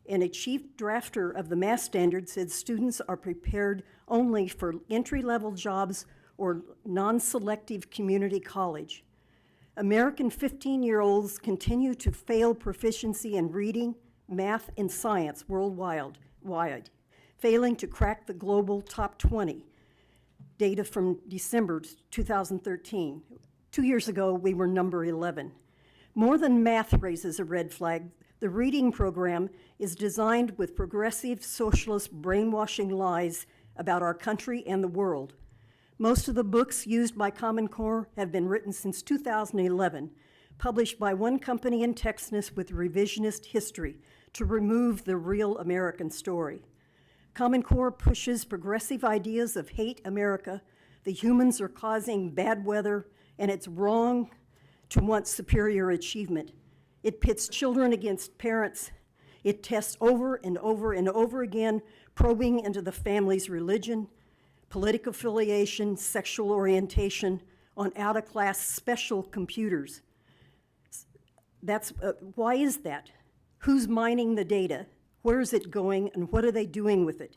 And a chief drafter of the math standard said students are prepared only for entry-level jobs or non-selective community college. American 15-year-olds continue to fail proficiency in reading, math, and science worldwide, failing to crack the global top 20. Data from December 2013. 2 years ago, we were number 11. More than math raises a red flag, the reading program is designed with progressive socialist brainwashing lies about our country and the world. Most of the books used by Common Core have been written since 2011, published by one company in Texas with revisionist history to remove the real American story. Common Core pushes progressive ideas of hate America, the humans are causing bad weather, and it's wrong to want superior achievement. It pits children against parents. It tests over and over and over again, probing into the family's religion, political affiliation, sexual orientation, on out-of-class special computers. Why is that? Who's mining the data? Where is it going, and what are they doing with it?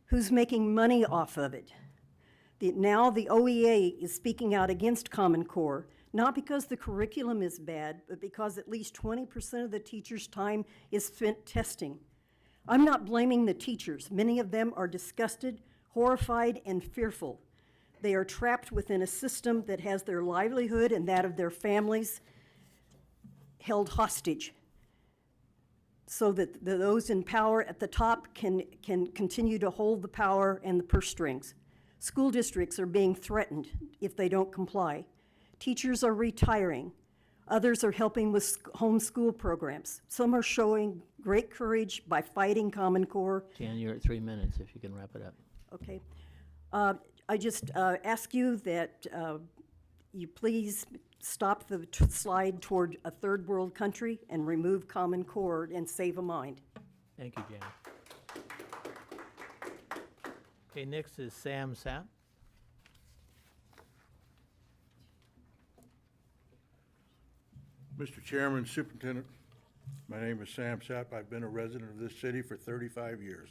Who's making money off of it? Now the OEA is speaking out against Common Core, not because the curriculum is bad, but because at least 20% of the teachers' time is spent testing. I'm not blaming the teachers. Many of them are disgusted, horrified, and fearful. They are trapped within a system that has their livelihood and that of their families held hostage, so that those in power at the top can continue to hold the power and the purse strings. School districts are being threatened if they don't comply. Teachers are retiring. Others are helping with homeschool programs. Some are showing great courage by fighting Common Core. Jan, you're at 3 minutes, if you can wrap it up. Okay. I just ask you that you please stop the slide toward a third world country and remove Common Core and save a mind. Thank you, Jan. Okay, next is Sam Sapp. Mr. Chairman, Superintendent, my name is Sam Sapp. I've been a resident of this city for 35 years.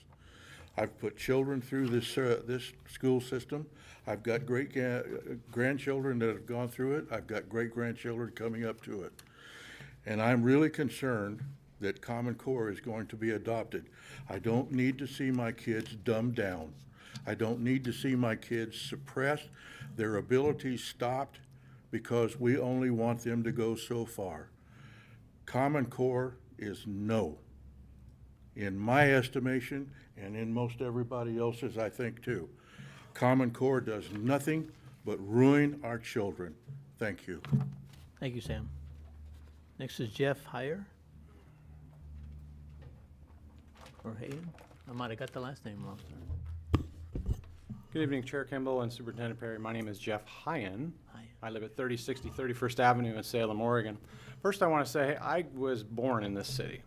I've put children through this school system. I've got great grandchildren that have gone through it. I've got great-grandchildren coming up to it. And I'm really concerned that Common Core is going to be adopted. I don't need to see my kids dumbed down. I don't need to see my kids suppressed, their abilities stopped, because we only want them to go so far. Common Core is no. In my estimation, and in most everybody else's, I think too. Common Core does nothing but ruin our children. Thank you. Thank you, Sam. Next is Jeff Heyer. Or Hayden? I might have got the last name wrong. Good evening, Chair Kimball and Superintendent Perry. My name is Jeff Hyen. I live at 3060 31st Avenue in Salem, Oregon. First, I want to say I was born in this city,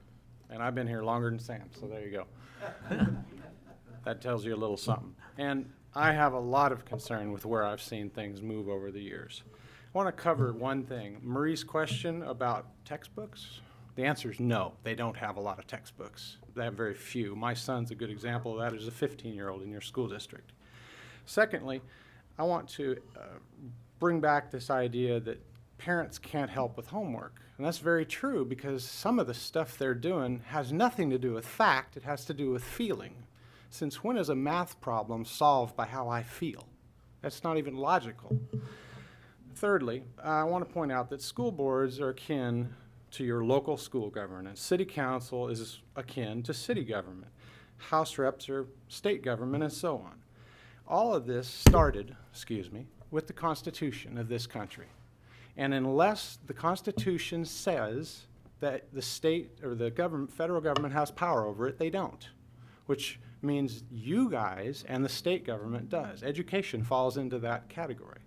and I've been here longer than Sam, so there you go. That tells you a little something. And I have a lot of concern with where I've seen things move over the years. I want to cover one thing. Marie's question about textbooks, the answer is no. They don't have a lot of textbooks. They have very few. My son's a good example of that as a 15-year-old in your school district. Secondly, I want to bring back this idea that parents can't help with homework. And that's very true, because some of the stuff they're doing has nothing to do with fact, it has to do with feeling. Since when is a math problem solved by how I feel? That's not even logical. Thirdly, I want to point out that school boards are akin to your local school government. City council is akin to city government. House reps are state government, and so on. All of this started, with the Constitution of this country. And unless the Constitution says that the state or the government, federal government has power over it, they don't, which means you guys and the state government does. Education falls into that category.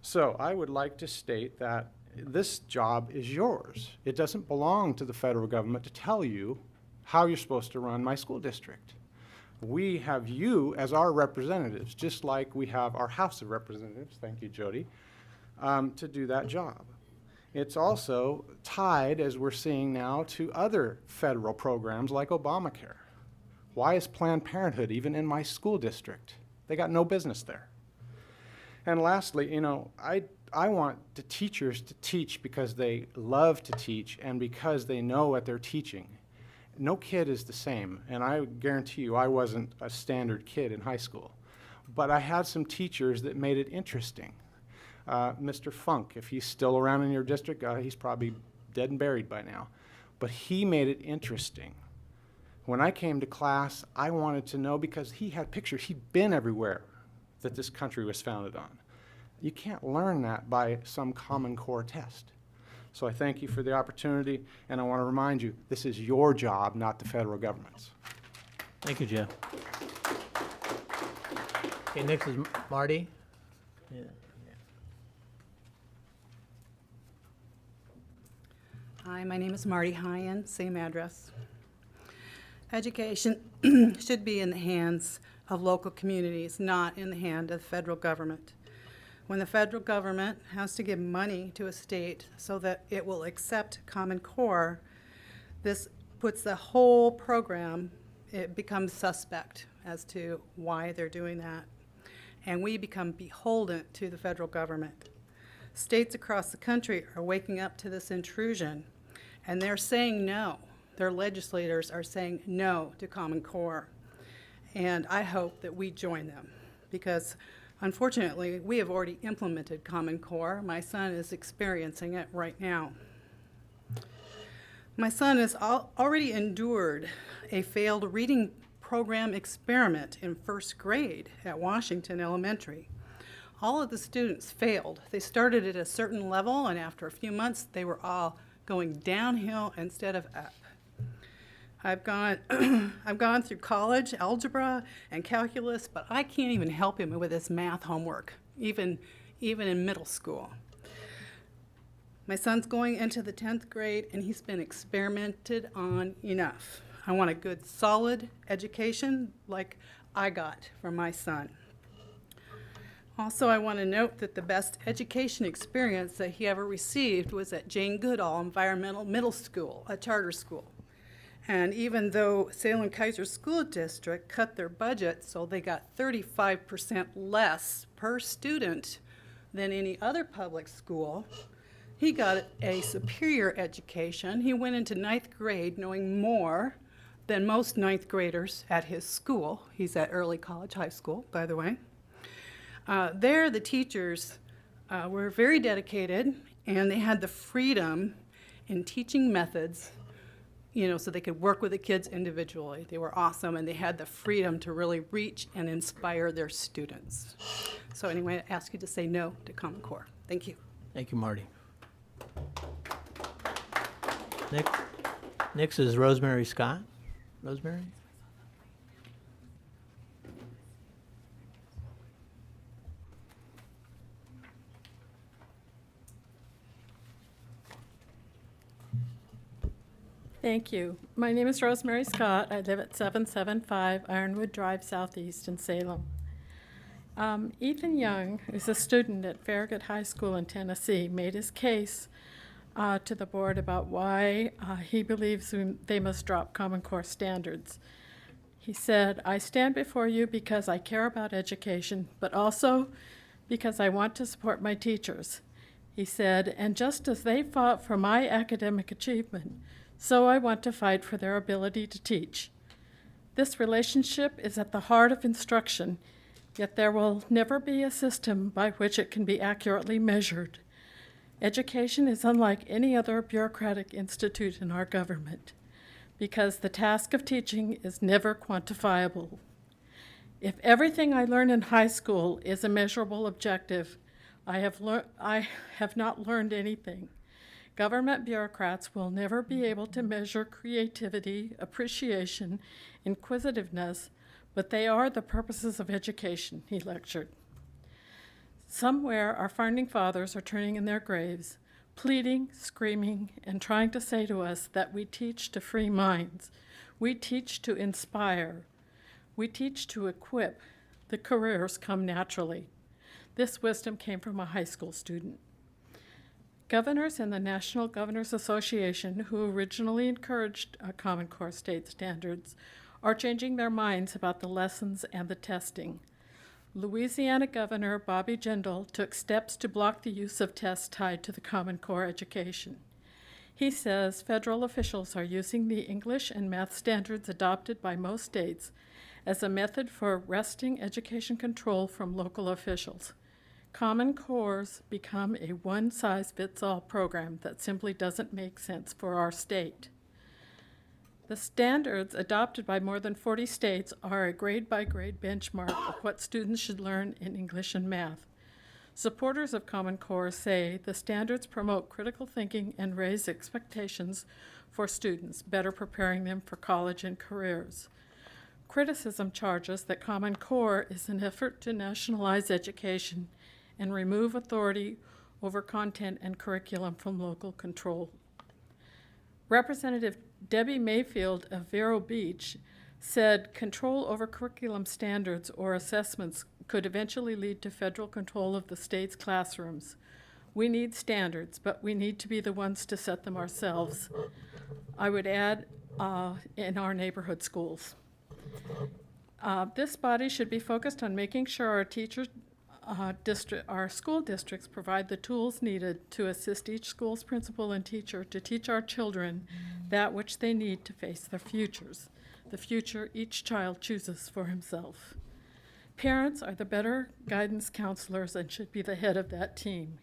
So I would like to state that this job is yours. It doesn't belong to the federal government to tell you how you're supposed to run my school district. We have you as our representatives, just like we have our House of Representatives, thank you, Jody, to do that job. It's also tied, as we're seeing now, to other federal programs like Obamacare. Why is Planned Parenthood even in my school district? They got no business there. And lastly, you know, I want the teachers to teach because they love to teach and because they know what they're teaching. No kid is the same, and I guarantee you I wasn't a standard kid in high school. But I had some teachers that made it interesting. Mr. Funk, if he's still around in your district, he's probably dead and buried by now. But he made it interesting. When I came to class, I wanted to know because he had pictures. He'd been everywhere that this country was founded on. You can't learn that by some Common Core test. So I thank you for the opportunity, and I want to remind you, this is your job, not the federal government's. Thank you, Jeff. Okay, next is Marty. Yeah. Hi, my name is Marty Hyen, same address. Education should be in the hands of local communities, not in the hand of the federal government. When the federal government has to give money to a state so that it will accept Common Core, this puts the whole program, it becomes suspect as to why they're doing that. And we become beholden to the federal government. States across the country are waking up to this intrusion, and they're saying no. Their legislators are saying no to Common Core. And I hope that we join them, because unfortunately, we have already implemented Common Core. My son is experiencing it right now. My son has already endured a failed reading program experiment in first grade at Washington Elementary. All of the students failed. They started at a certain level, and after a few months, they were all going downhill instead of up. I've gone through college, algebra, and calculus, but I can't even help him with his math homework, even in middle school. My son's going into the 10th grade, and he's been experimented on enough. I want a good, solid education like I got from my son. Also, I want to note that the best education experience that he ever received was at Jane Goodall Environmental Middle School, a charter school. And even though Salem Keizer School District cut their budget so they got 35% less per student than any other public school, he got a superior education. He went into 9th grade knowing more than most 9th graders at his school. He's at Early College High School, by the way. There, the teachers were very dedicated, and they had the freedom in teaching methods, you know, so they could work with the kids individually. They were awesome, and they had the freedom to really reach and inspire their students. So anyway, I ask you to say no to Common Core. Thank you. Thank you, Marty. Next is Rosemary Scott. Rosemary? Thank you. My name is Rosemary Scott. I live at 775 Ironwood Drive Southeast in Salem. Ethan Young is a student at Farragut High School in Tennessee, made his case to the board about why he believes they must drop Common Core standards. He said, "I stand before you because I care about education, but also because I want to support my teachers." He said, "And just as they fought for my academic achievement, so I want to fight for their ability to teach. This relationship is at the heart of instruction, yet there will never be a system by which it can be accurately measured. Education is unlike any other bureaucratic institute in our government, because the task of teaching is never quantifiable. If everything I learn in high school is a measurable objective, I have not learned anything. Government bureaucrats will never be able to measure creativity, appreciation, inquisitiveness, but they are the purposes of education, he lectured. Somewhere our founding fathers are turning in their graves, pleading, screaming, and trying to say to us that we teach to free minds. We teach to inspire. We teach to equip. The careers come naturally. This wisdom came from a high school student. Governors in the National Governors Association, who originally encouraged Common Core state standards, are changing their minds about the lessons and the testing. Louisiana Governor Bobby Jindal took steps to block the use of tests tied to the Common Core education. He says federal officials are using the English and math standards adopted by most states as a method for wresting education control from local officials. Common Cores become a one-size-fits-all program that simply doesn't make sense for our state. The standards adopted by more than 40 states are a grade-by-grade benchmark of what students should learn in English and math. Supporters of Common Core say the standards promote critical thinking and raise expectations for students, better preparing them for college and careers. Criticism charges that Common Core is an effort to nationalize education and remove authority over content and curriculum from local control. Representative Debbie Mayfield of Vero Beach said control over curriculum standards or assessments could eventually lead to federal control of the state's classrooms. We need standards, but we need to be the ones to set them ourselves. I would add, in our neighborhood schools. This body should be focused on making sure our our school districts provide the tools needed to assist each school's principal and teacher to teach our children that which they need to face their futures, the future each child chooses for himself. Parents are the better guidance counselors and should be the head of that team.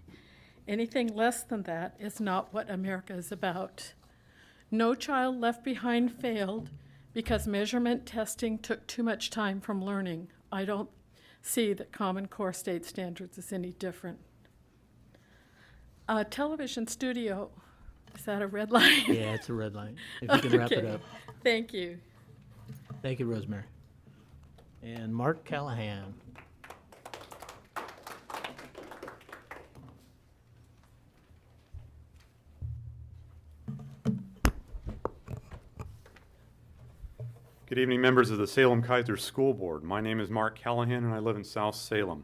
Anything less than that is not what America is about. No child left behind failed because measurement testing took too much time from learning. I don't see that Common Core state standards is any different. Television studio, is that a red light? Yeah, it's a red light. If you can wrap it Okay. up. Thank you. Thank you, Rosemary. And Mark Callahan. Good evening, members of the Salem Keizer School Board. My name is Mark Callahan, and I live in South Salem.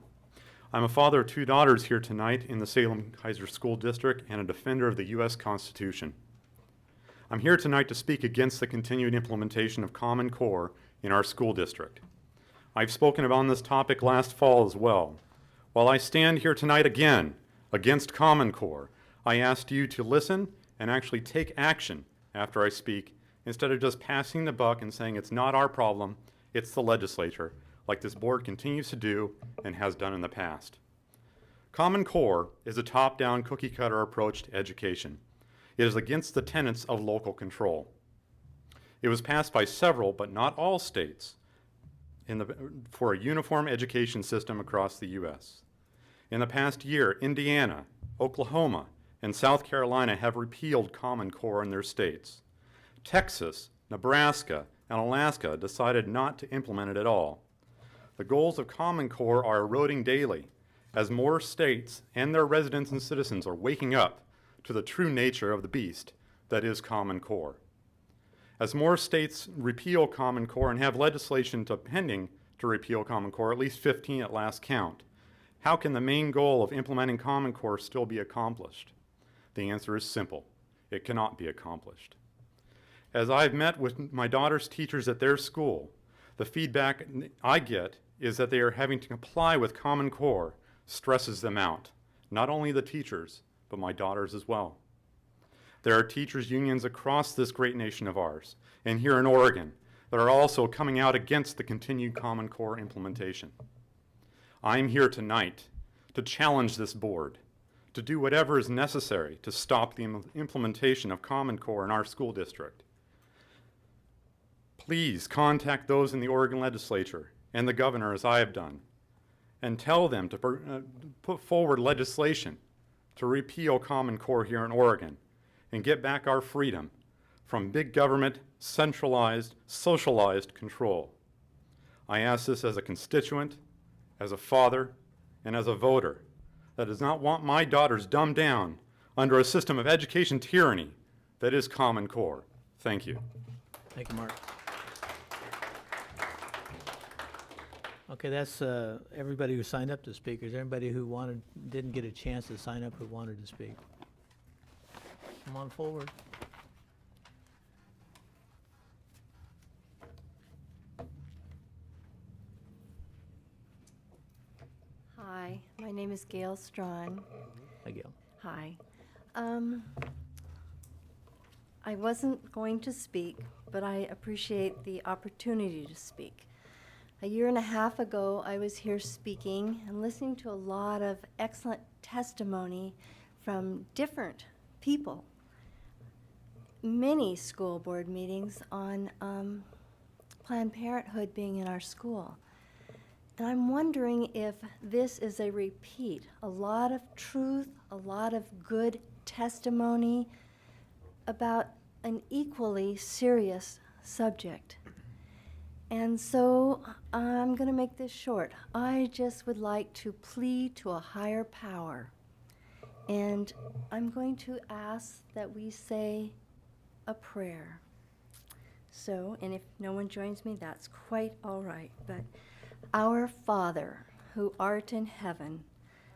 I'm a father of 2 daughters here tonight in the Salem Keizer School District and a defender of the U.S. Constitution. I'm here tonight to speak against the continued implementation of Common Core in our school district. I've spoken about this topic last fall as well. While I stand here tonight again against Common Core, I asked you to listen and actually take action after I speak, instead of just passing the buck and saying it's not our problem, it's the legislature, like this board continues to do and has done in the past. Common Core is a top-down cookie-cutter approach to education. It is against the tenets of local control. It was passed by several, but not all states, for a uniform education system across the U.S. In the past year, Indiana, Oklahoma, and South Carolina have repealed Common Core in their states. Texas, Nebraska, and Alaska decided not to implement it at all. The goals of Common Core are eroding daily as more states and their residents and citizens are waking up to the true nature of the beast that is Common Core. As more states repeal Common Core and have legislation pending to repeal Common Core, at least 15 at last count, how can the main goal of implementing Common Core still be accomplished? The answer is simple. It cannot be accomplished. As I've met with my daughter's teachers at their school, the feedback I get is that they are having to comply with Common Core stresses them out. Not only the teachers, but my daughters as well. There are teachers' unions across this great nation of ours, and here in Oregon, that are also coming out against the continued Common Core implementation. I'm here tonight to challenge this board to do whatever is necessary to stop the implementation of Common Core in our school district. Please contact those in the Oregon legislature and the governor, as I have done, and tell them to put forward legislation to repeal Common Core here in Oregon and get back our freedom from big government, centralized, socialized control. I ask this as a constituent, as a father, and as a voter that does not want my daughters dumbed down under a system of education tyranny that is Common Core. Thank you. Thank you, Mark. Okay, that's everybody who signed up to speak. Is there anybody who didn't get a chance to sign up who wanted to speak? Come on forward. Hi, my name is Gail Strawn. Hi, Gail. Hi. I wasn't going to speak, but I appreciate the opportunity to speak. A year and a half ago, I was here speaking and listening to a lot of excellent testimony from different people. Many school board meetings on Planned Parenthood being in our school. And I'm wondering if this is a repeat. A lot of truth, a lot of good testimony about an equally serious subject. And so I'm going to make this short. I just would like to plead to a higher power. And I'm going to ask that we say a prayer. So, and if no one joins me, that's quite all right. But our Father, who art in heaven,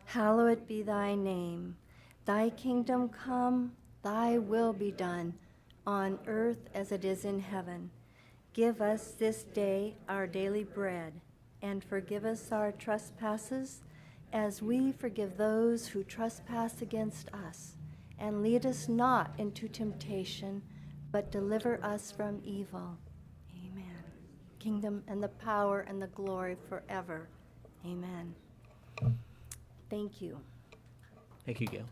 hallowed be thy name. Thy kingdom come, thy will be done, on earth as it is in heaven. Give us this day our daily bread, and forgive us our trespasses, as we forgive those who trespass against us. And lead us not into temptation, but deliver us from evil. Amen. Kingdom and the power and the glory forever. Amen. Thank you. Thank you, Gail.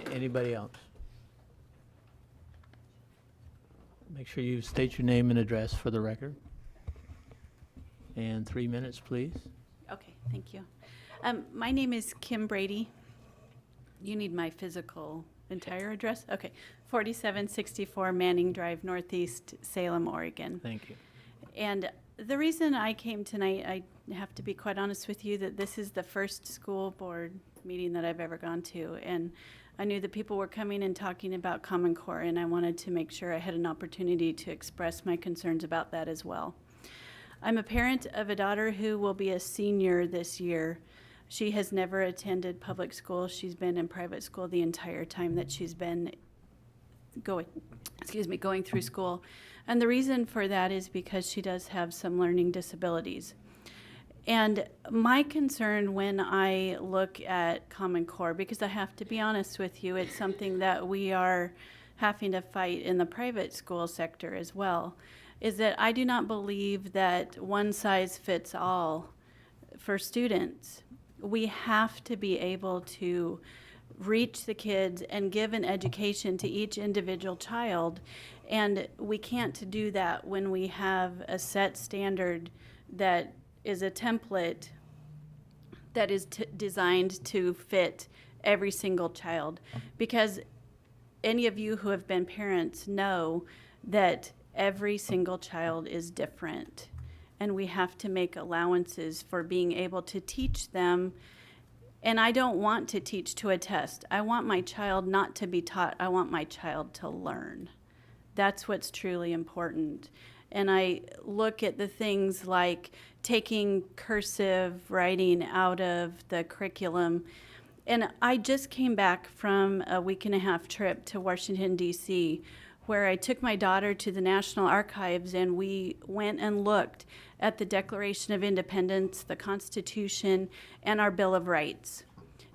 Anybody else? Make sure you state your name and address for the record. And 3 minutes, please. Okay, thank you. My name is Kim Brady. You need my physical entire address? Okay, 4764 Manning Drive, Northeast, Salem, Oregon. Thank you. And the reason I came tonight, I have to be quite honest with you, that this is the first school board meeting that I've ever gone to. And I knew that people were coming and talking about Common Core, and I wanted to make sure I had an opportunity to express my concerns about that as well. I'm a parent of a daughter who will be a senior this year. She has never attended public school. She's been in private school the entire time that she's been going through school. And the reason for that is because she does have some learning disabilities. And my concern when I look at Common Core, because I have to be honest with you, it's something that we are having to fight in the private school sector as well, is that I do not believe that one size fits all for students. We have to be able to reach the kids and give an education to each individual child. And we can't do that when we have a set standard that is a template that is designed to fit every single child. Because any of you who have been parents know that every single child is different. And we have to make allowances for being able to teach them. And I don't want to teach to a test. I want my child not to be taught. I want my child to learn. That's what's truly important. And I look at the things like taking cursive writing out of the curriculum. And I just came back from a 1.5-week trip to Washington, D.C., where I took my daughter to the National Archives, and we went and looked at the Declaration of Independence, the Constitution, and our Bill of Rights.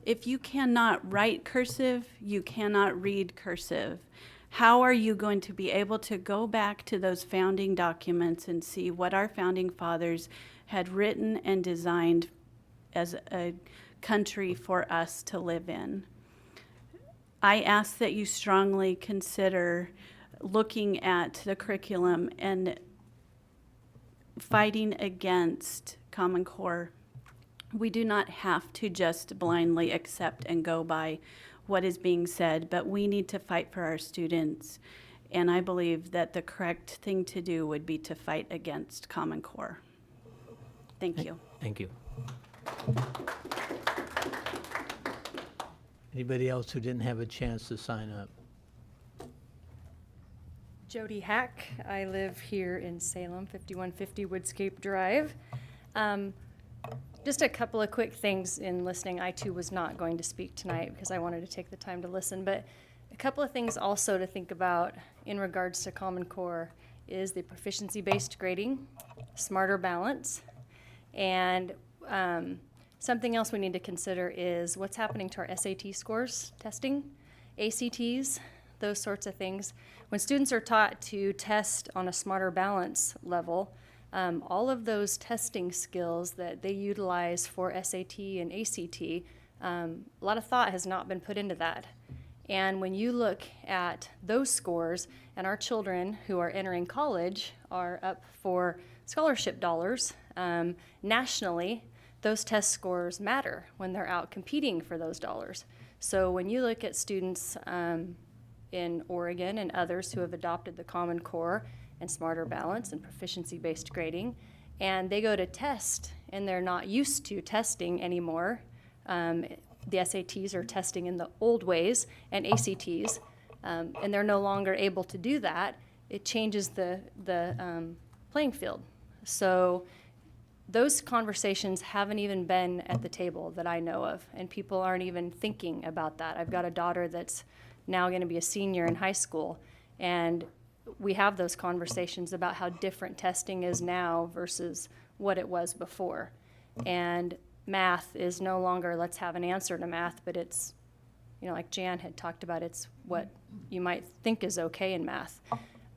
If you cannot write cursive, you cannot read cursive. How are you going to be able to go back to those founding documents and see what our founding fathers had written and designed as a country for us to live in? I ask that you strongly consider looking at the curriculum and fighting against Common Core. We do not have to just blindly accept and go by what is being said, but we need to fight for our students. And I believe that the correct thing to do would be to fight against Common Core. Thank you. Thank you. Anybody else who didn't have a chance to sign up? Jody Hack. I live here in Salem, 5150 Woodscape Drive. Just a couple of quick things in listening. I too was not going to speak tonight because I wanted to take the time to listen, but a couple of things also to think about in regards to Common Core is the proficiency-based grading, smarter balance, and something else we need to consider is what's happening to our SAT scores, testing, ACTs, those sorts of things. When students are taught to test on a smarter balance level, all of those testing skills that they utilize for SAT and ACT, a lot of thought has not been put into that. And when you look at those scores, and our children who are entering college are up for scholarship dollars nationally, those test scores matter when they're out competing for those dollars. So when you look at students in Oregon and others who have adopted the Common Core and smarter balance and proficiency-based grading, and they go to test and they're not used to testing anymore. The SATs are testing in the old ways and ACTs, and they're no longer able to do that. It changes the playing field. So those conversations haven't even been at the table that I know of, and people aren't even thinking about that. I've got a daughter that's now going to be a senior in high school, and we have those conversations about how different testing is now versus what it was before. And math is no longer let's have an answer to math, but it's, you know, like Jan had talked about, it's what you might think is okay in math.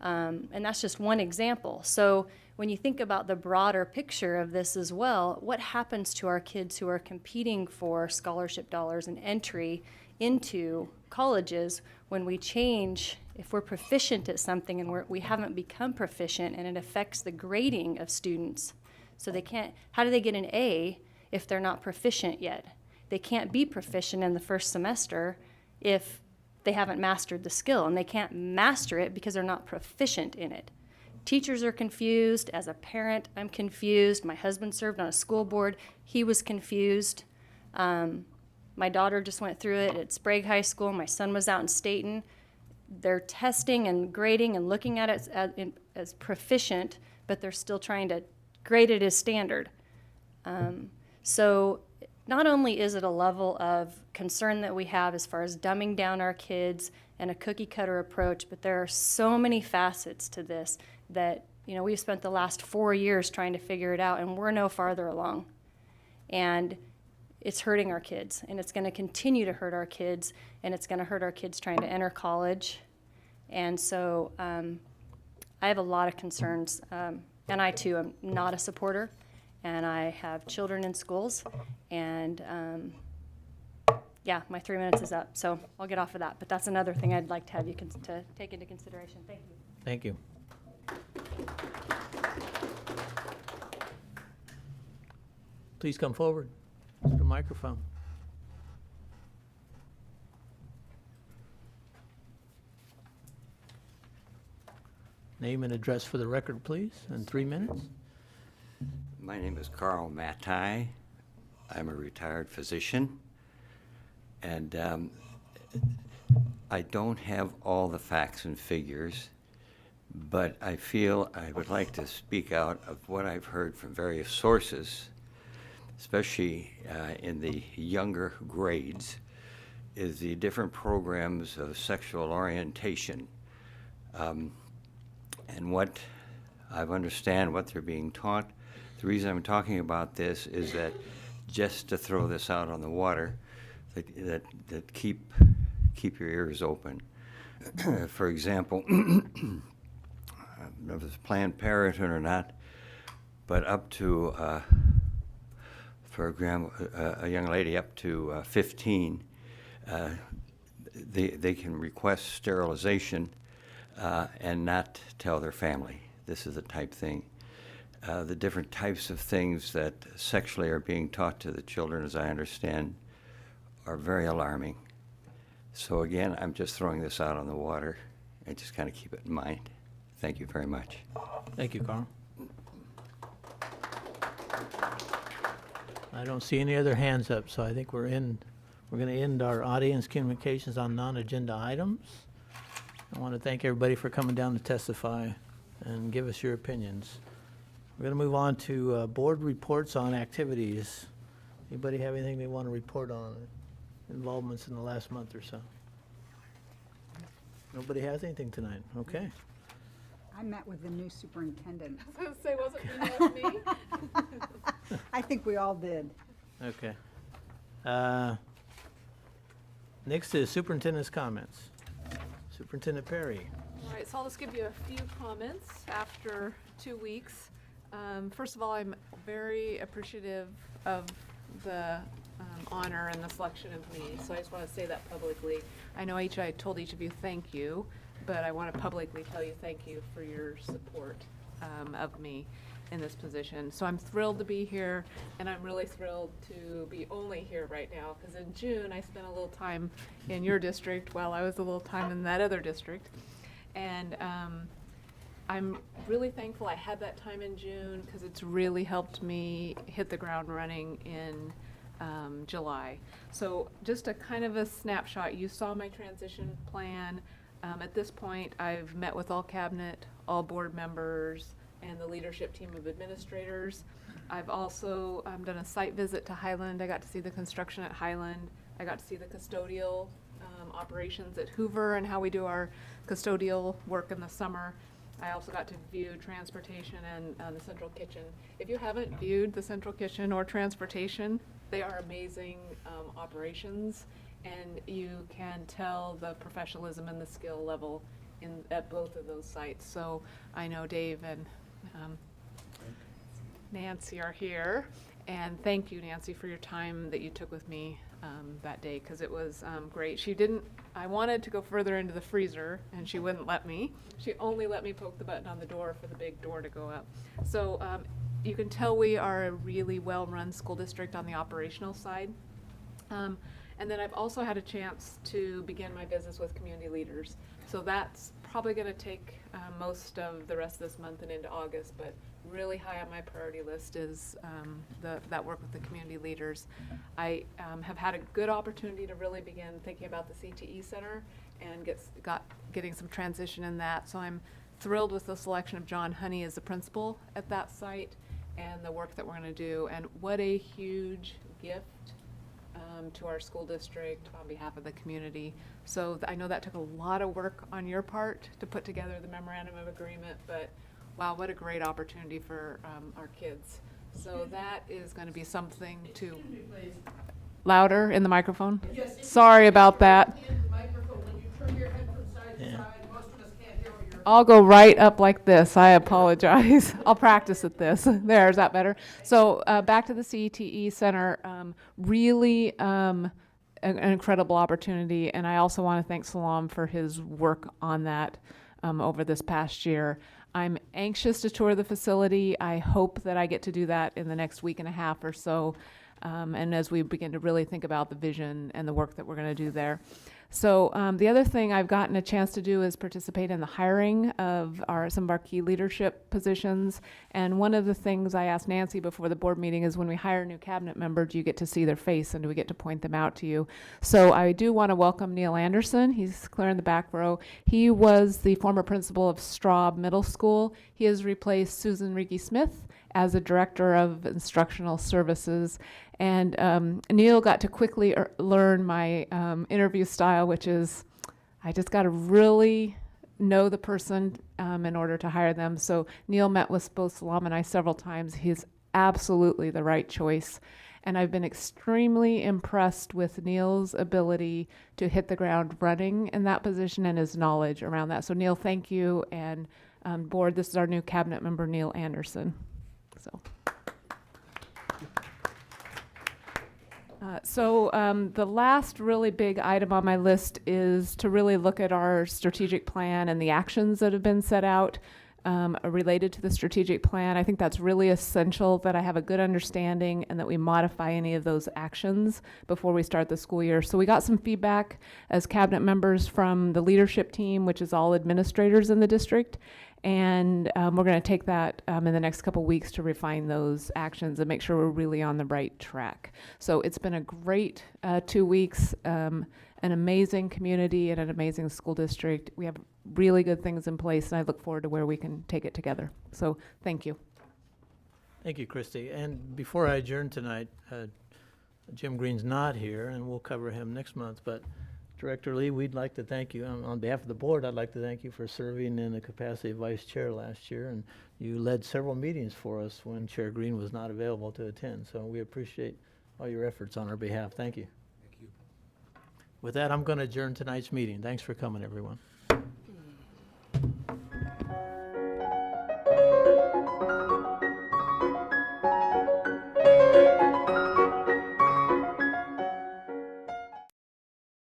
And that's just one example. So when you think about the broader picture of this as well, what happens to our kids who are competing for scholarship dollars and entry into colleges when we change, if we're proficient at something and we haven't become proficient and it affects the grading of students? So they can't, how do they get an A if they're not proficient yet? They can't be proficient in the first semester if they haven't mastered the skill, and they can't master it because they're not proficient in it. Teachers are confused. As a parent, I'm confused. My husband served on a school board. He was confused. My daughter just went through it at Sprague High School. My son was out in Staten. They're testing and grading and looking at it as proficient, but they're still trying to grade it as standard. So not only is it a level of concern that we have as far as dumbing down our kids and a cookie cutter approach, but there are so many facets to this that, you know, we've spent the last 4 years trying to figure it out, and we're no farther along. And it's hurting our kids, and it's going to continue to hurt our kids, and it's going to hurt our kids trying to enter college. And so I have a lot of concerns, and I too am not a supporter, and I have children in schools, and yeah, my 3 minutes is up, so I'll get off of that. But that's another thing I'd like to have you to take into consideration. Thank you. Thank you. Please come forward to the microphone. Name and address for the record, please, in 3 minutes. My name is Carl Mattai. I'm a retired physician, and I don't have all the facts and figures, but I feel I would like to speak out of what I've heard from various sources, especially in the younger grades, is the different programs of sexual orientation. And what I understand what they're being taught. The reason I'm talking about this is that just to throw this out on the water, that keep your ears open. For example, I don't know if it's Planned Parenthood or not, but up to, for example, a young lady up to 15, they can request sterilization and not tell their family. This is the type thing. The different types of things that sexually are being taught to the children, as I understand, are very alarming. So again, I'm just throwing this out on the water, and just kind of keep it in mind. Thank you very much. Thank you, Carl. I don't see any other hands up, so I think we're going to end our audience communications on non-agenda items. I want to thank everybody for coming down to testify and give us your opinions. We're going to move on to board reports on activities. Anybody have anything they want to report on involvements in the last month or so? Nobody has anything tonight. Okay. I met with the new superintendent. I was going to say, wasn't me? I think we all did. Okay. Next is superintendent's comments. Superintendent Perry. All right, so I'll just give you a few comments after 2 weeks. First of all, I'm very appreciative of the honor and the selection of me, so I just want to say that publicly. I know I told each of you thank you, but I want to publicly tell you thank you for your support of me in this position. So I'm thrilled to be here, and I'm really thrilled to be only here right now, because in June I spent a little time in your district while I was a little time in that other district. And I'm really thankful I had that time in June, because it's really helped me hit the ground running in July. So just a kind of a snapshot. You saw my transition plan. At this point, I've met with all cabinet, all board members, and the leadership team of administrators. I've also done a site visit to Highland. I got to see the construction at Highland. I got to see the custodial operations at Hoover and how we do our custodial work in the summer. I also got to view transportation and the central kitchen. If you haven't viewed the central kitchen or transportation, they are amazing operations, and you can tell the professionalism and the skill level at both of those sites. So I know Dave and Nancy are here, and thank you, Nancy, for your time that you took with me that day, because it was great. I wanted to go further into the freezer, and she wouldn't let me. She only let me poke the button on the door for the big door to go up. So you can tell we are a really well-run school district on the operational side. And then I've also had a chance to begin my business with community leaders. So that's probably going to take most of the rest of this month and into August, but really high on my priority list is that work with the community leaders. I have had a good opportunity to really begin thinking about the CTE Center and getting some transition in that. So I'm thrilled with the selection of John Honey as the principal at that site and the work that we're going to do. And what a huge gift to our school district on behalf of the community. So I know that took a lot of work on your part to put together the memorandum of agreement, but wow, what a great opportunity for our kids. So that is going to be something to... Louder in the microphone? Yes. Sorry about that. I'll go right up like this. I apologize. I'll practice at this. There, is that better? So back to the CTE Center, really an incredible opportunity. And I also want to thank Salem for his work on that over this past year. I'm anxious to tour the facility. I hope that I get to do that in the next week and a half or so. And as we begin to really think about the vision and the work that we're going to do there. So the other thing I've gotten a chance to do is participate in the hiring of some of our key leadership positions. And one of the things I asked Nancy before the board meeting is when we hire a new cabinet member, do you get to see their face and do we get to point them out to you? So I do want to welcome Neil Anderson. He's clear in the back row. He was the former principal of Straub Middle School. He has replaced Susan Reiki Smith as a director of instructional services. And Neil got to quickly learn my interview style, which is I just got to really know the person in order to hire them. So Neil met with both Salem and I several times. He's absolutely the right choice. And I've been extremely impressed with Neil's ability to hit the ground running in that position and his knowledge around that. So Neil, thank you. And board, this is our new cabinet member, Neil Anderson. So the last really big item on my list is to really look at our strategic plan and the actions that have been set out. related to the strategic plan. I think that's really essential that I have a good understanding and that we modify any of those actions before we start the school year. So we got some feedback as cabinet members from the leadership team, which is all administrators in the district. And we're going to take that in the next couple weeks to refine those actions and make sure we're really on the right track. So it's been a great 2 weeks, an amazing community and an amazing school district. We have really good things in place, and I look forward to where we can take it together. So thank you. Thank you, Christy. And before I adjourn tonight, Jim Green's not here, and we'll cover him next month, but Director Lee, we'd like to thank you. On behalf of the board, I'd like to thank you for serving in the capacity of vice chair last year, and you led several meetings for us when Chair Green was not available to attend. So we appreciate all your efforts on our behalf. Thank you. Thank you. With that, I'm going to adjourn tonight's meeting. Thanks for coming, everyone.